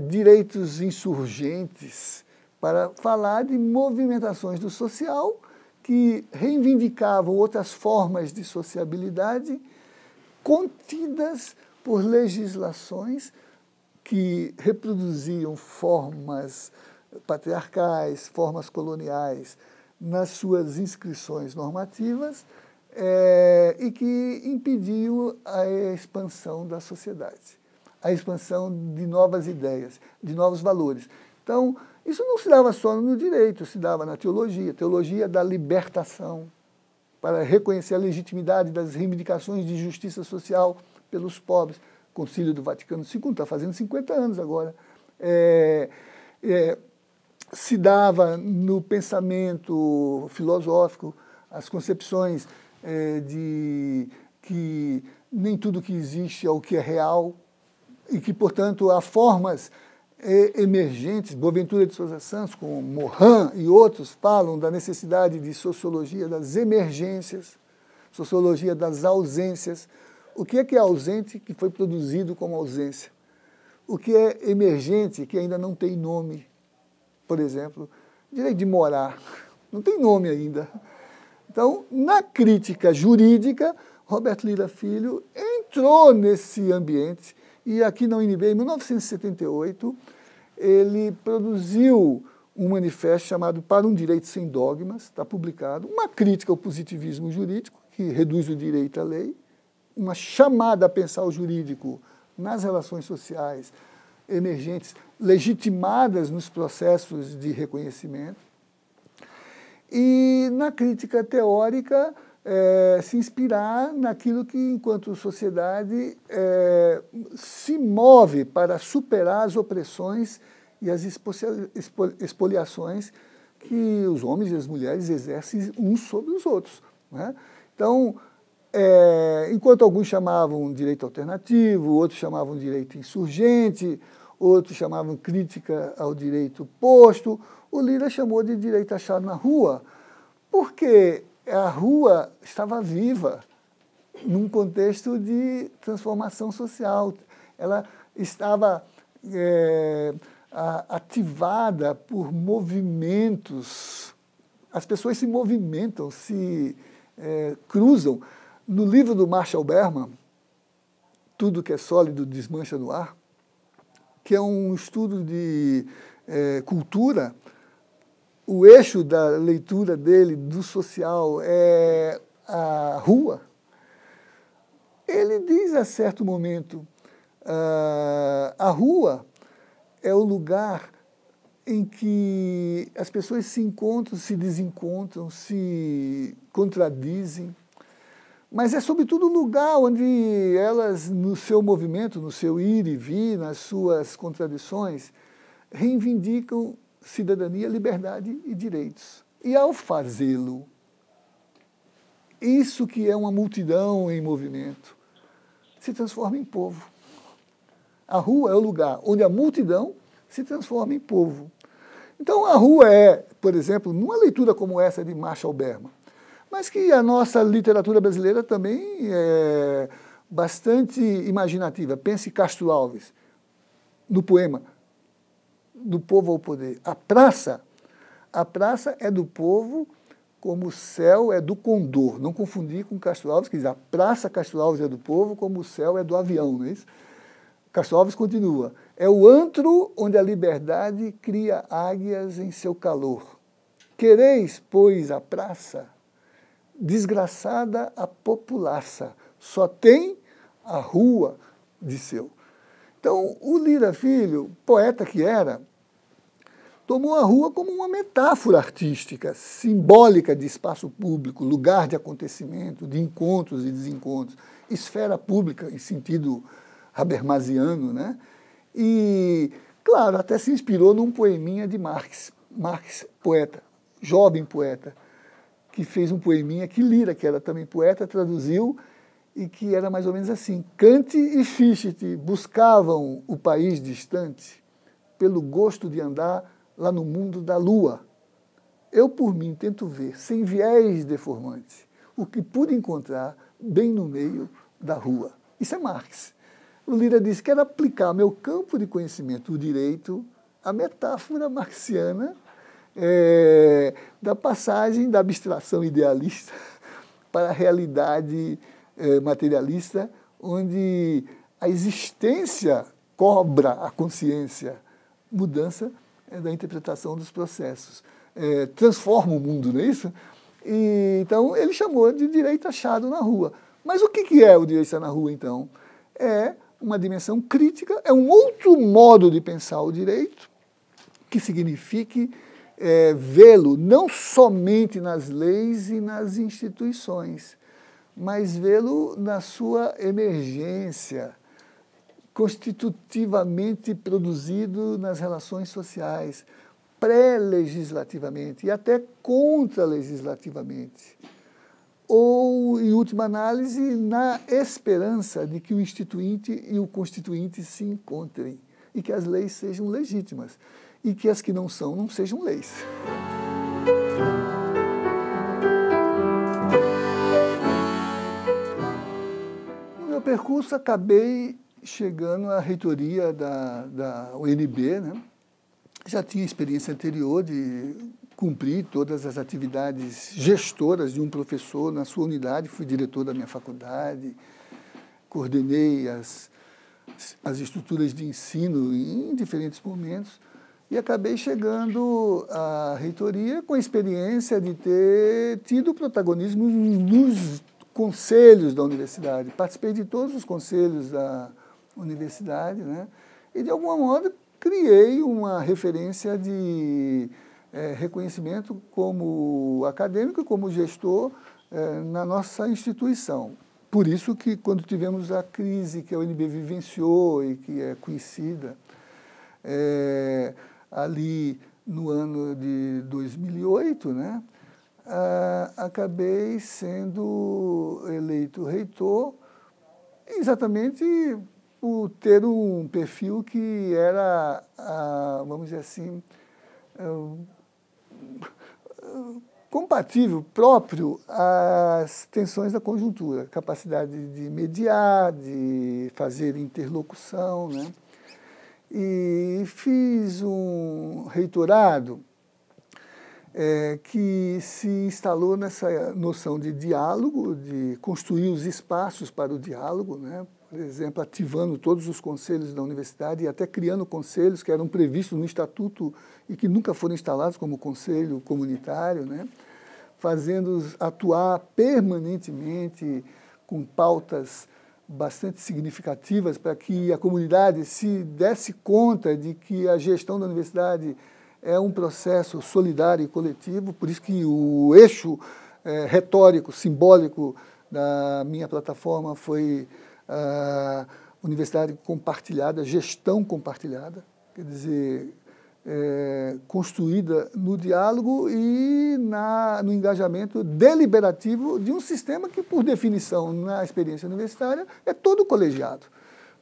B: direitos insurgentes, para falar de movimentações do social que reivindicavam outras formas de sociabilidade contidas por legislações que reproduziam formas patriarcais, formas coloniais nas suas inscrições normativas e que impediam a expansão da sociedade, a expansão de novas ideias, de novos valores. Então, isso não se dava só no direito, se dava na teologia da libertação, para reconhecer a legitimidade das reivindicações de justiça social pelos pobres. O Concílio do Vaticano II está fazendo 50 anos agora. Se dava no pensamento filosófico as concepções de que nem tudo que existe é o que é real, e que, portanto, há formas emergentes. Boaventura de Sousa Santos, como Morin e outros, falam da necessidade de sociologia das emergências, sociologia das ausências. O que é ausente que foi produzido como ausência? O que é emergente que ainda não tem nome? Por exemplo, direito de morar, não tem nome ainda. Então, na crítica jurídica, Roberto Lira Filho entrou nesse ambiente. E aqui na UNB, em 1978, ele produziu um manifesto chamado Para um Direito Sem Dogmas, está publicado, uma crítica ao positivismo jurídico, que reduz o direito à lei, uma chamada a pensar o jurídico nas relações sociais emergentes, legitimadas nos processos de reconhecimento. E na crítica teórica, se inspirar naquilo que, enquanto sociedade, se move para superar as opressões e as expoliações que os homens e as mulheres exercem uns sobre os outros, né? Então, enquanto alguns chamavam direito alternativo, outros chamavam direito insurgente, outros chamavam crítica ao direito posto, o Lira chamou de direito achado na rua, Porque a rua estava viva num contexto de transformação social. Ela estava ativada por movimentos. As pessoas se movimentam, se cruzam. No livro do Marshall Berman, Tudo que é Sólido Desmancha no Ar, que é um estudo de cultura, o eixo da leitura dele, do social, é a rua. Ele diz a certo momento, a rua é o lugar em que as pessoas se encontram, se desencontram, se contradizem, mas é sobretudo um lugar onde elas, no seu movimento, no seu ir e vir, nas suas contradições, reivindicam cidadania, liberdade e direitos. E ao fazê-lo, isso que é uma multidão em movimento, se transforma em povo. A rua é o lugar onde a multidão se transforma em povo. Então a rua é, por exemplo, numa leitura como essa de Marshall Berman, mas que a nossa literatura brasileira também é bastante imaginativa. Pense Castro Alves, no poema Do Povo ao Poder. A praça é do povo como o céu é do condor. Não confundir com Castro Alves, que diz a praça Castro Alves é do povo como o céu é do avião, não é isso? Castro Alves continua, é o antro onde a liberdade cria águias em seu calor. Quereis, pois, a praça, desgraçada a populaça, só tem a rua de seu. Então, o Lira Filho, poeta que era, tomou a rua como uma metáfora artística, simbólica de espaço público, lugar de acontecimento, de encontros e desencontros, esfera pública em sentido habermasiano, né? E, claro, até se inspirou num poeminha de Marx, poeta, jovem poeta, que fez um poeminha que Lira, que era também poeta, traduziu e que era mais ou menos assim: Kant e Fichte buscavam o país distante pelo gosto de andar lá no mundo da lua. Eu, por mim, tento ver, sem viés deformante, o que pude encontrar bem no meio da rua. Isso é Marx. O Lira disse: quero aplicar meu campo de conhecimento, o direito, à metáfora marxiana da passagem da abstração idealista para a realidade materialista, onde a existência cobra a consciência, mudança da interpretação dos processos. Transforma o mundo, não é isso? E, então, ele chamou de direito achado na rua. Mas o que é o direito achado na rua, então? É uma dimensão crítica, é um outro modo de pensar o direito, que signifique vê-lo não somente nas leis e nas instituições, mas vê-lo na sua emergência, constitutivamente produzido nas relações sociais, pré-legislativamente e até contra-legislativamente. Ou, em última análise, na esperança de que o instituinte e o constituinte se encontrem e que as leis sejam legítimas e que as que não são, não sejam leis. No meu percurso, acabei chegando à reitoria da UNB, né? Já tinha experiência anterior de cumprir todas as atividades gestoras de um professor na sua unidade, fui diretor da minha faculdade, coordenei as estruturas de ensino em diferentes momentos e acabei chegando à reitoria com a experiência de ter tido protagonismo nos conselhos da universidade. Participei de todos os conselhos da universidade, né? E, de alguma modo, criei uma referência de reconhecimento como acadêmico e como gestor na nossa instituição. Por isso que, quando tivemos a crise que a UNB vivenciou e que é conhecida, ali no ano de 2008, né, acabei sendo eleito reitor exatamente por ter um perfil que era, vamos dizer assim, compatível, próprio às tensões da conjuntura, capacidade de mediar, de fazer interlocução, né? E fiz um reitorado que se instalou nessa noção de diálogo, de construir os espaços para o diálogo, né? Por exemplo, ativando todos os conselhos da universidade e até criando conselhos que eram previstos no estatuto e que nunca foram instalados como conselho comunitário, né? Fazendo-os atuar permanentemente com pautas bastante significativas para que a comunidade se desse conta de que a gestão da universidade é um processo solidário e coletivo, por isso que o eixo retórico, simbólico da minha plataforma foi a universidade compartilhada, gestão compartilhada, quer dizer, construída no diálogo e no engajamento deliberativo de um sistema que, por definição, na experiência universitária, é todo colegiado.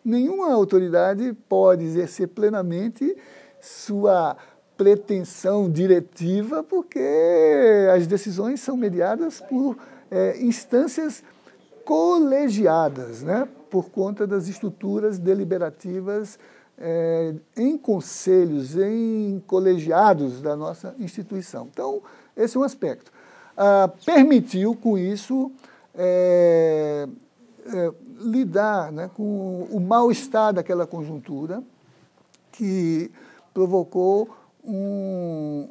B: Nenhuma autoridade pode exercer plenamente sua pretensão diretiva, porque as decisões são mediadas por instâncias colegiadas, né? Por conta das estruturas deliberativas em conselhos, em colegiados da nossa instituição. Então, esse é um aspecto. Permitiu, com isso, lidar, né, com o mal-estar daquela conjuntura que provocou um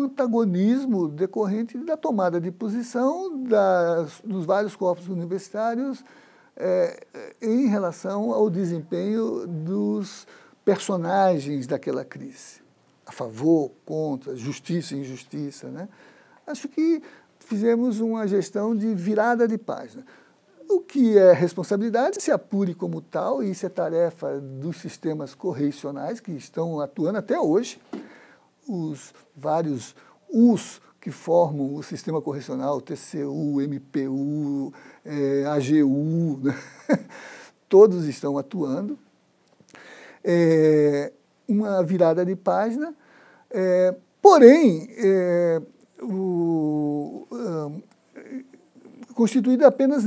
B: antagonismo decorrente da tomada de posição dos vários corpos universitários em relação ao desempenho dos personagens daquela crise, a favor, contra, justiça e injustiça, né? Acho que fizemos uma gestão de virada de página. O que é responsabilidade se apure como tal, e isso é tarefa dos sistemas correicionais que estão atuando até hoje, os vários U's que formam o sistema correcional, TCU, MPU, AGU, né? Todos estão atuando. Uma virada de página, porém, constituída apenas,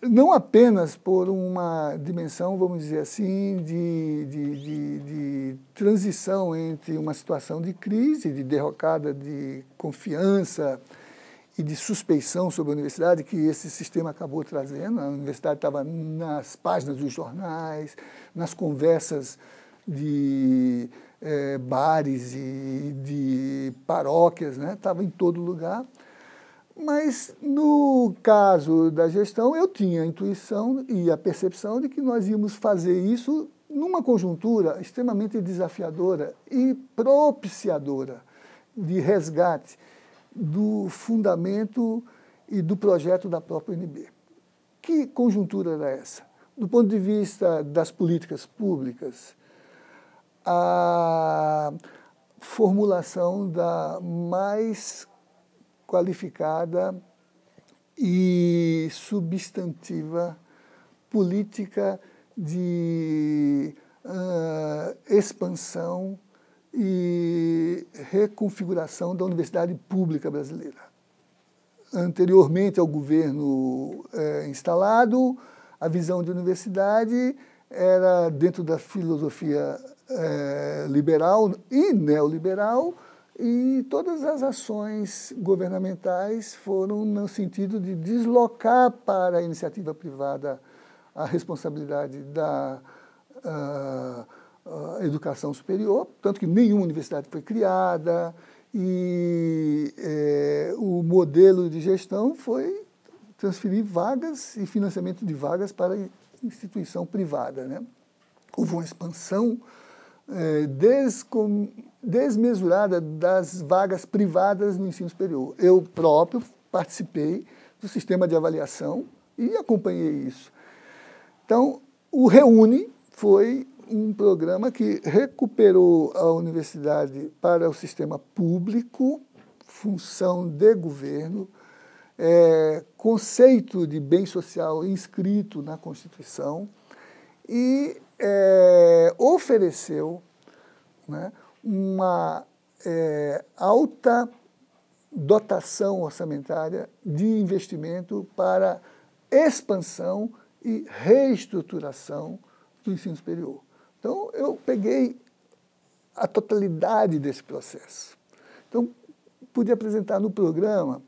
B: não apenas por uma dimensão, vamos dizer assim, de transição entre uma situação de crise, de derrocada de confiança e de suspeição sobre a universidade, que esse sistema acabou trazendo. A universidade estava nas páginas dos jornais, nas conversas de bares e de paróquias, né? Estava em todo lugar. Mas, no caso da gestão, eu tinha a intuição e a percepção de que nós íamos fazer isso numa conjuntura extremamente desafiadora e propiciadora de resgate do fundamento e do projeto da própria UNB. Que conjuntura era essa? Do ponto de vista das políticas públicas, a formulação da mais qualificada e substantiva política de expansão e reconfiguração da universidade pública brasileira. Anteriormente ao governo instalado, a visão de universidade era dentro da filosofia liberal e neoliberal, e todas as ações governamentais foram no sentido de deslocar para a iniciativa privada a responsabilidade da educação superior, tanto que nenhuma universidade foi criada, e o modelo de gestão foi transferir vagas e financiamento de vagas para a instituição privada, né? Houve uma expansão desmesurada das vagas privadas no ensino superior. Eu próprio participei do sistema de avaliação e acompanhei isso. Então, o REUNE foi um programa que recuperou a universidade para o sistema público, função de governo, conceito de bem social inscrito na Constituição, e ofereceu, né, uma alta dotação orçamentária de investimento para expansão e reestruturação do ensino superior. Então, eu peguei a totalidade desse processo. Então, pude apresentar no programa,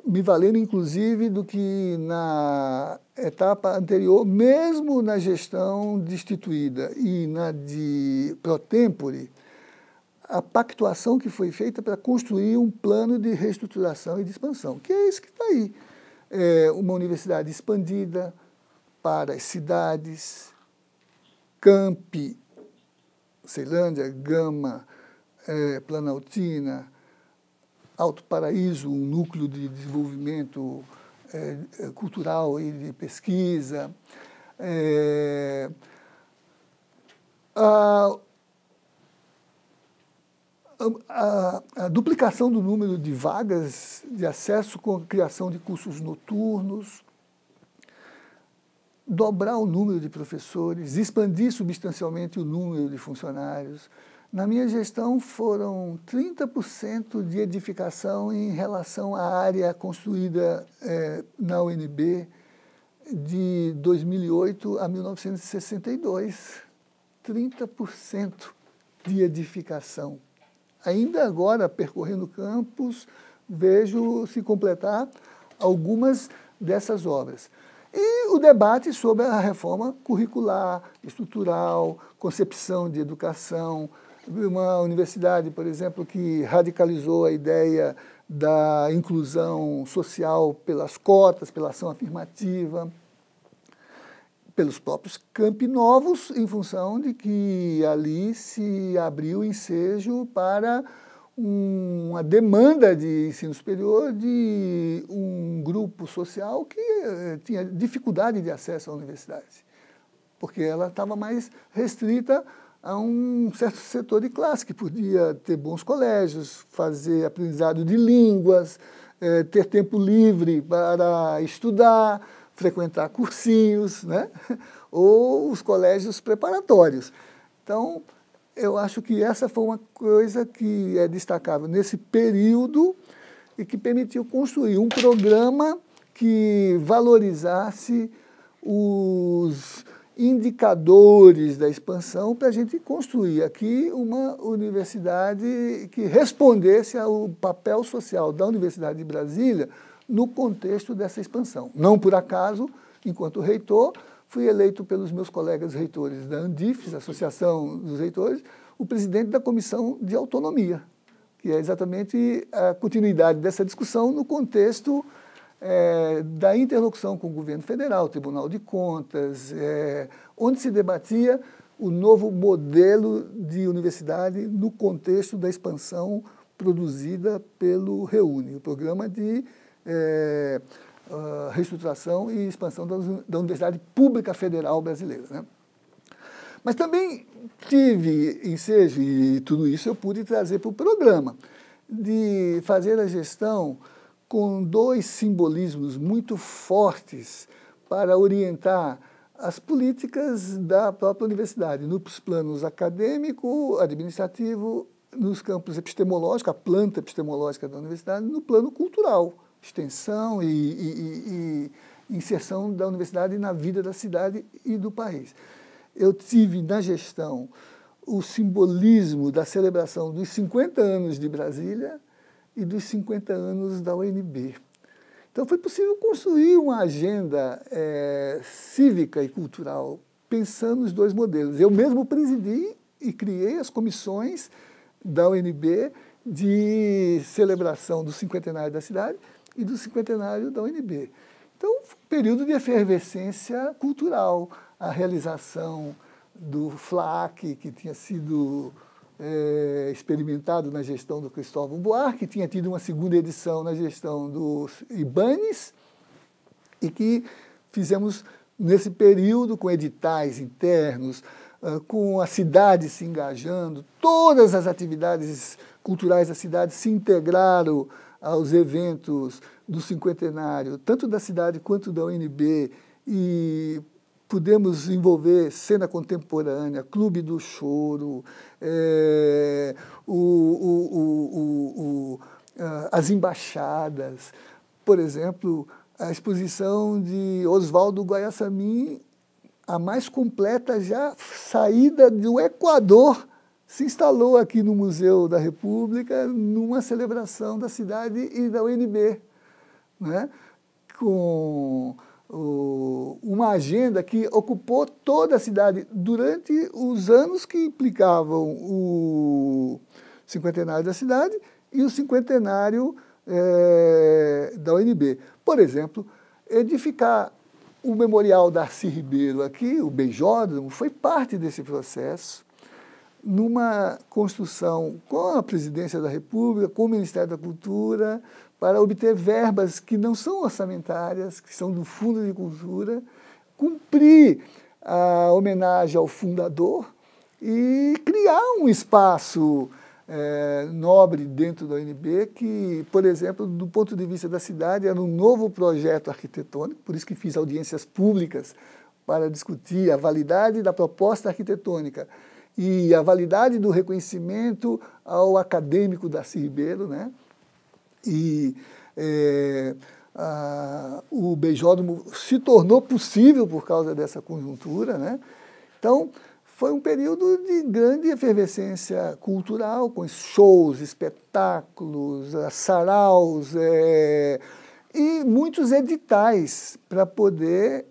B: me valendo inclusive do que na etapa anterior, mesmo na gestão destituída e na de pro tempore, a pactuação que foi feita para construir um plano de reestruturação e de expansão, que é isso que está aí. Uma universidade expandida para as cidades, Campi, Ceilândia, Gama, Planaltina, Alto Paraíso, um núcleo de desenvolvimento cultural e de pesquisa. A duplicação do número de vagas de acesso com a criação de cursos noturnos, dobrar o número de professores, expandir substancialmente o número de funcionários. Na minha gestão foram 30% de edificação em relação à área construída na UNB de 2008 a 1962. 30% de edificação. Ainda agora, percorrendo campus, vejo se completar algumas dessas obras. E o debate sobre a reforma curricular, estrutural, concepção de educação. Uma universidade, por exemplo, que radicalizou a ideia da inclusão social pelas cotas, pela ação afirmativa, pelos próprios campi novos, em função de que ali se abriu ensejo para uma demanda de ensino superior de um grupo social que tinha dificuldade de acesso à universidade, porque ela estava mais restrita a um certo setor de classe, que podia ter bons colégios, fazer aprendizado de línguas, ter tempo livre para estudar, frequentar cursinhos, né? Ou os colégios preparatórios. Então, eu acho que essa foi uma coisa que é destacável nesse período e que permitiu construir um programa que valorizasse os indicadores da expansão para a gente construir aqui uma universidade que respondesse ao papel social da Universidade de Brasília no contexto dessa expansão. Não por acaso, enquanto reitor, fui eleito pelos meus colegas reitores da ANDIFES, Associação dos Reitores, o presidente da Comissão de Autonomia, que é exatamente a continuidade dessa discussão no contexto da interlocução com o governo federal, Tribunal de Contas, onde se debatia o novo modelo de universidade no contexto da expansão produzida pelo REUNE, o Programa de Reestruturação e Expansão da Universidade Pública Federal Brasileira, né? Mas também tive ensejo, e tudo isso eu pude trazer para o programa, de fazer a gestão com dois simbolismos muito fortes para orientar as políticas da própria universidade, nos planos acadêmico, administrativo, nos campos epistemológicos, a planta epistemológica da universidade, no plano cultural, extensão e inserção da universidade na vida da cidade e do país. Eu tive na gestão o simbolismo da celebração dos 50 anos de Brasília e dos 50 anos da UNB. Então foi possível construir uma agenda cívica e cultural pensando nos dois modelos. Eu mesmo presidi e criei as comissões da UNB de celebração do cinquentenário da cidade e do cinquentenário da UNB. Então, foi um período de efervescência cultural, a realização do FLAC, que tinha sido experimentado na gestão do Cristóvão Buarque, tinha tido uma segunda edição na gestão do Ibanes, e que fizemos nesse período com editais internos, com a cidade se engajando, todas as atividades culturais da cidade se integraram aos eventos do cinquentenário, tanto da cidade quanto da UNB, e pudemos envolver cena contemporânea, Clube do Choro, as embaixadas. Por exemplo, a exposição de Oswaldo Guaiaçamim, a mais completa já saída do Equador, se instalou aqui no Museu da República numa celebração da cidade e da UNB, né? Com uma agenda que ocupou toda a cidade durante os anos que implicavam o cinquentenário da cidade e o cinquentenário da UNB. Por exemplo, edificar o Memorial Darcy Ribeiro aqui, o Beijódromo, foi parte desse processo, numa construção com a Presidência da República, com o Ministério da Cultura, para obter verbas que não são orçamentárias, que são do Fundo de Cultura, cumprir a homenagem ao fundador e criar um espaço nobre dentro da UNB que, por exemplo, do ponto de vista da cidade, era um novo projeto arquitetônico, por isso que fiz audiências públicas para discutir a validade da proposta arquitetônica e a validade do reconhecimento ao acadêmico Darcy Ribeiro, né? E o Beijódromo se tornou possível por causa dessa conjuntura, né? Então, foi um período de grande efervescência cultural, com shows, espetáculos, saraus, e muitos editais para poder,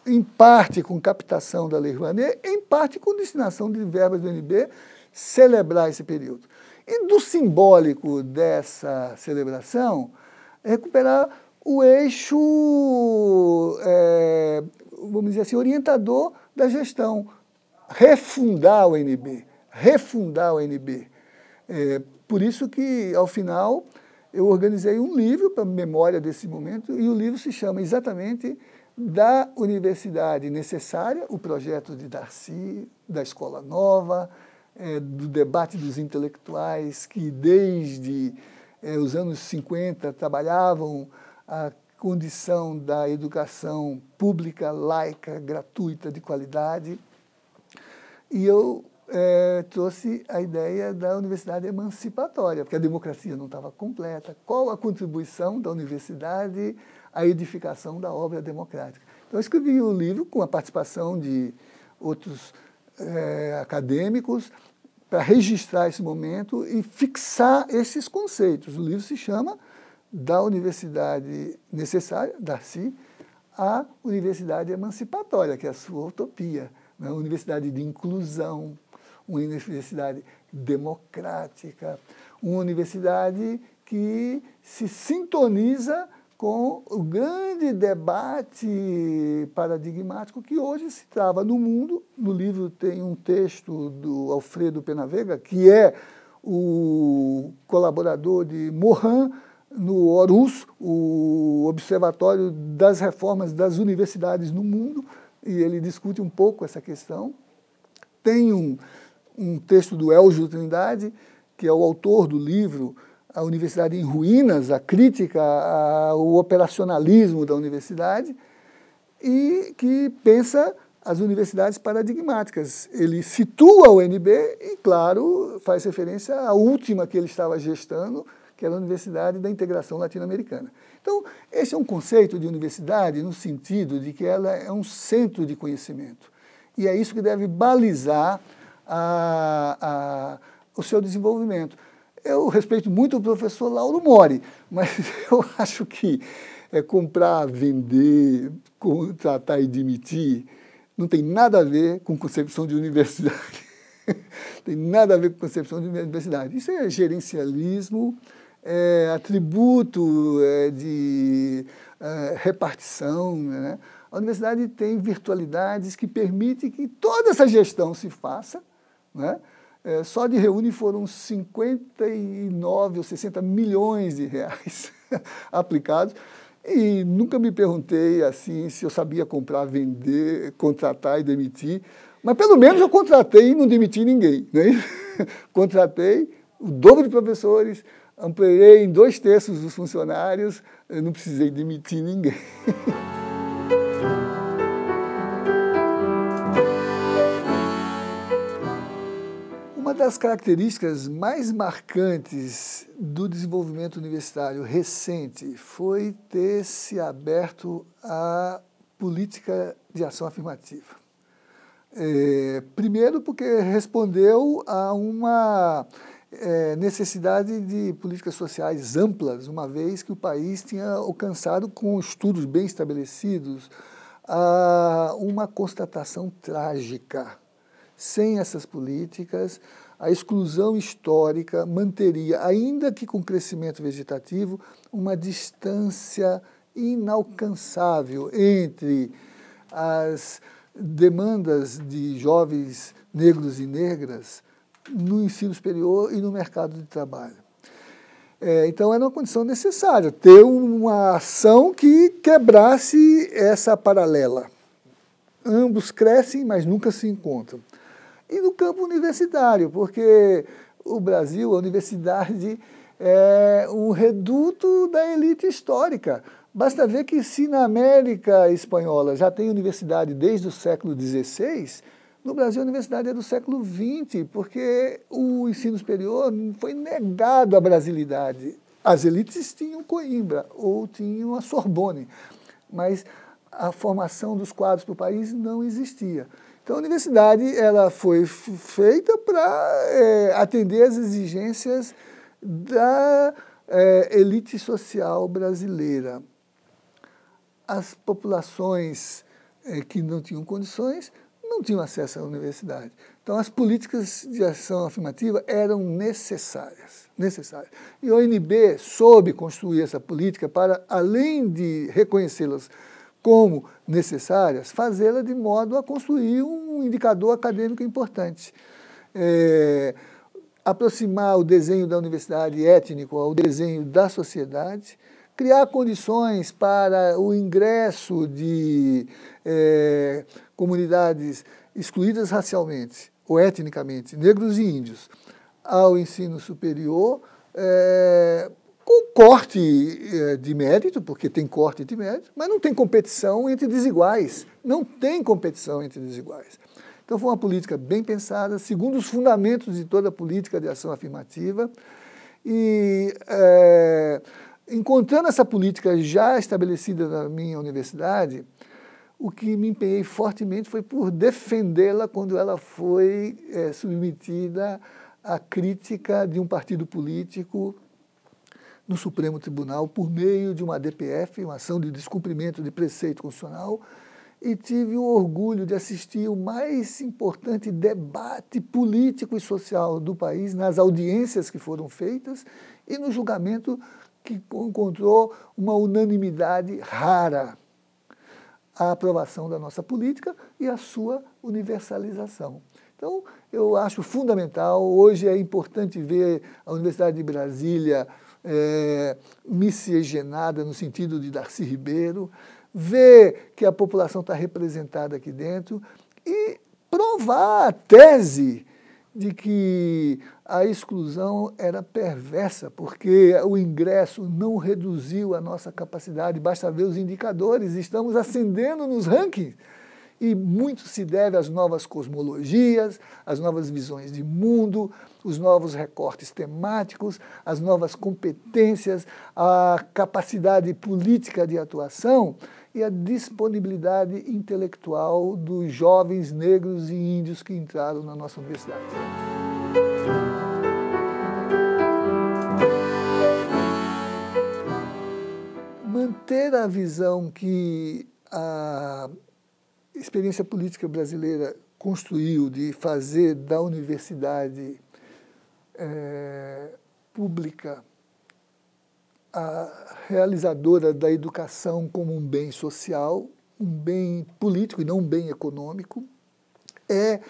B: em parte com captação da Lei Rouanet, em parte com destinação de verbas do UNB, celebrar esse período. E do simbólico dessa celebração, recuperar o eixo, vamos dizer assim, orientador da gestão, refundar o UNB, refundar o UNB. Por isso que, ao final, eu organizei um livro para memória desse momento, e o livro se chama exatamente Da Universidade Necessária, o projeto de Darcy, da Escola Nova, do debate dos intelectuais que desde os anos 50 trabalhavam a condição da educação pública, laica, gratuita, de qualidade. E eu trouxe a ideia da universidade emancipatória, porque a democracia não estava completa. Qual a contribuição da universidade à edificação da obra democrática? Então, eu escrevi o livro com a participação de outros acadêmicos para registrar esse momento e fixar esses conceitos. O livro se chama Da Universidade Necessária, Darcy, à Universidade Emancipatória, que é a sua utopia. Uma universidade de inclusão, uma universidade democrática, uma universidade que se sintoniza com o grande debate paradigmático que hoje se trava no mundo. No livro tem um texto do Alfredo Penavega, que é o colaborador de Morin no Horus, o Observatório das Reformas das Universidades no Mundo, e ele discute um pouco essa questão. Tem um texto do Elgio Trindade, que é o autor do livro A Universidade em Ruínas, a crítica ao operacionalismo da universidade, e que pensa as universidades paradigmáticas. Ele situa a UNB e, claro, faz referência à última que ele estava gestando, que era a Universidade da Integração Latino-Americana. Então, esse é um conceito de universidade no sentido de que ela é um centro de conhecimento. E é isso que deve balizar o seu desenvolvimento. Eu respeito muito o professor Lauro Mori, mas eu acho que comprar, vender, contratar e demitir não tem nada a ver com concepção de universidade. Tem nada a ver com concepção de universidade. Isso é gerencialismo, atributo de repartição, né? A universidade tem virtualidades que permitem que toda essa gestão se faça, né? Só de Reúne foram 59 ou 60 milhões de reais aplicados, e nunca me perguntei assim se eu sabia comprar, vender, contratar e demitir, mas pelo menos eu contratei e não demiti ninguém, né? Contratei o dobro de professores, ampliei em 2/3 dos funcionários, eu não precisei demitir ninguém. das características mais marcantes do desenvolvimento universitário recente foi ter se aberto à política de ação afirmativa. Primeiro porque respondeu a uma necessidade de políticas sociais amplas, uma vez que o país tinha alcançado, com estudos bem estabelecidos, uma constatação trágica. Sem essas políticas, a exclusão histórica manteria, ainda que com crescimento vegetativo, uma distância inalcançável entre as demandas de jovens negros e negras no ensino superior e no mercado de trabalho. Então, era uma condição necessária, ter uma ação que quebrasse essa paralela. Ambos crescem, mas nunca se encontram. E no campo universitário, porque o Brasil, a universidade, é um reduto da elite histórica. Basta ver que se na América Espanhola já tem universidade desde o século XVI, no Brasil a universidade é do século XX, porque o ensino superior foi negado à brasilidade. As elites tinham Coimbra ou tinham a Sorbonne, mas a formação dos quadros para o país não existia. Então, a universidade ela foi feita para atender às exigências da elite social brasileira. As populações que não tinham condições não tinham acesso à universidade. Então, as políticas de ação afirmativa eram necessárias. E a UNB soube construir essa política para, além de reconhecê-las como necessárias, fazê-la de modo a construir um indicador acadêmico importante. Aproximar o desenho da universidade étnico ao desenho da sociedade, criar condições para o ingresso de comunidades excluídas racialmente ou etnicamente, negros e índios, ao ensino superior, com corte de mérito, porque tem corte de mérito, mas não tem competição entre desiguais. Não tem competição entre desiguais. Então, foi uma política bem pensada, segundo os fundamentos de toda a política de ação afirmativa, e encontrando essa política já estabelecida na minha universidade, o que me empenhei fortemente foi por defendê-la quando ela foi submetida à crítica de um partido político no Supremo Tribunal por meio de uma DPF, uma ação de descumprimento de preceito constitucional, e tive o orgulho de assistir o mais importante debate político e social do país, nas audiências que foram feitas e no julgamento que encontrou uma unanimidade rara, a aprovação da nossa política e a sua universalização. Então, eu acho fundamental, hoje é importante ver a Universidade de Brasília miscigenada no sentido de Darcy Ribeiro, ver que a população está representada aqui dentro e provar a tese de que a exclusão era perversa, porque o ingresso não reduziu a nossa capacidade, basta ver os indicadores, estamos ascendendo nos rankings. E muito se deve às novas cosmologias, às novas visões de mundo, os novos recortes temáticos, as novas competências, a capacidade política de atuação e a disponibilidade intelectual dos jovens negros e índios que entraram na nossa universidade. Manter a visão que a experiência política brasileira construiu de fazer da universidade pública a realizadora da educação como um bem social, um bem político e não um bem econômico, é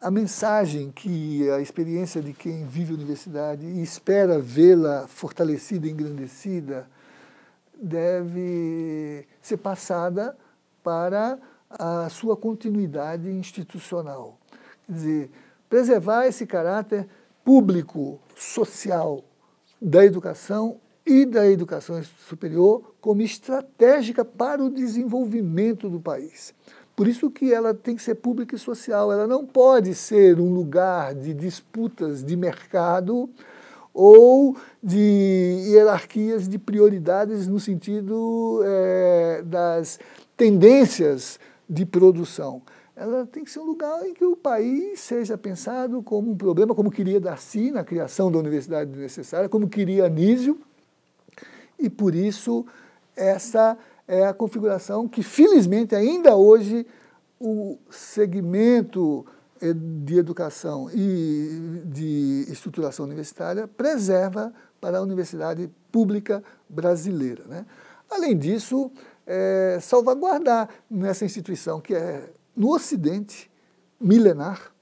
B: a mensagem que a experiência de quem vive a universidade e espera vê-la fortalecida e engrandecida deve ser passada para a sua continuidade institucional. Quer dizer, preservar esse caráter público, social da educação e da educação superior como estratégica para o desenvolvimento do país. Por isso que ela tem que ser pública e social. Ela não pode ser um lugar de disputas de mercado ou de hierarquias de prioridades no sentido das tendências de produção. Ela tem que ser um lugar em que o país seja pensado como um problema, como queria Darcy na criação da Universidade Necessária, como queria Anísio, e por isso essa é a configuração que, felizmente, ainda hoje o segmento de educação e de estruturação universitária preserva para a universidade pública brasileira, né? Além disso, salvaguardar nessa instituição que é, no Ocidente, milenar,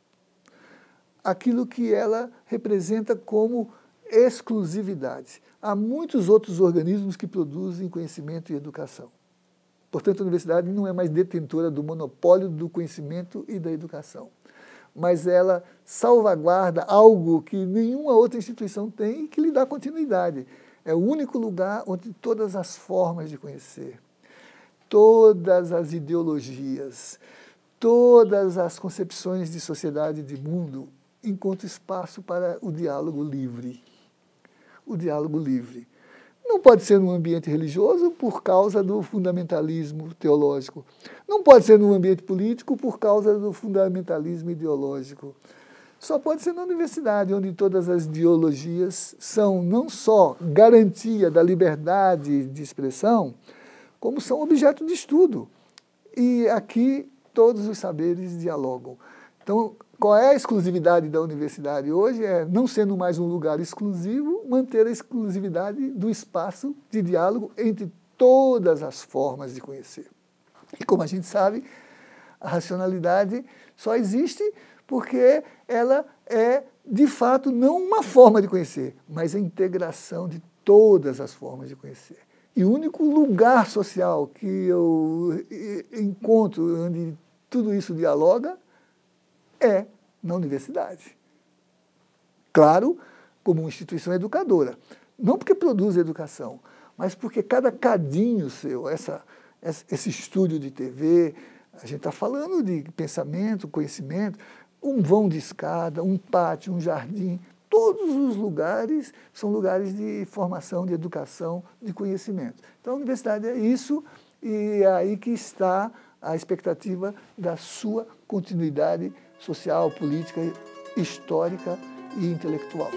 B: aquilo que ela representa como exclusividade. Há muitos outros organismos que produzem conhecimento e educação. Portanto, a universidade não é mais detentora do monopólio do conhecimento e da educação, mas ela salvaguarda algo que nenhuma outra instituição tem e que lhe dá continuidade. É o único lugar onde todas as formas de conhecer, todas as ideologias, todas as concepções de sociedade e de mundo encontram espaço para o diálogo livre. O diálogo livre. Não pode ser num ambiente religioso por causa do fundamentalismo teológico. Não pode ser num ambiente político por causa do fundamentalismo ideológico. Só pode ser na universidade, onde todas as ideologias são não só garantia da liberdade de expressão, como são objeto de estudo. E aqui todos os saberes dialogam. Então, qual é a exclusividade da universidade hoje? É, não sendo mais um lugar exclusivo, manter a exclusividade do espaço de diálogo entre todas as formas de conhecer. E como a gente sabe, a racionalidade só existe porque ela é, de fato, não uma forma de conhecer, mas a integração de todas as formas de conhecer. E o único lugar social que eu encontro onde tudo isso dialoga é na universidade. Claro, como uma instituição educadora. Não porque produz educação, mas porque cada cadinho seu, esse estúdio de TV, a gente está falando de pensamento, conhecimento, um vão de escada, um pátio, um jardim, todos os lugares são lugares de formação, de educação, de conhecimento. Então a universidade é isso, e é aí que está a expectativa da sua continuidade social, política, histórica e intelectual.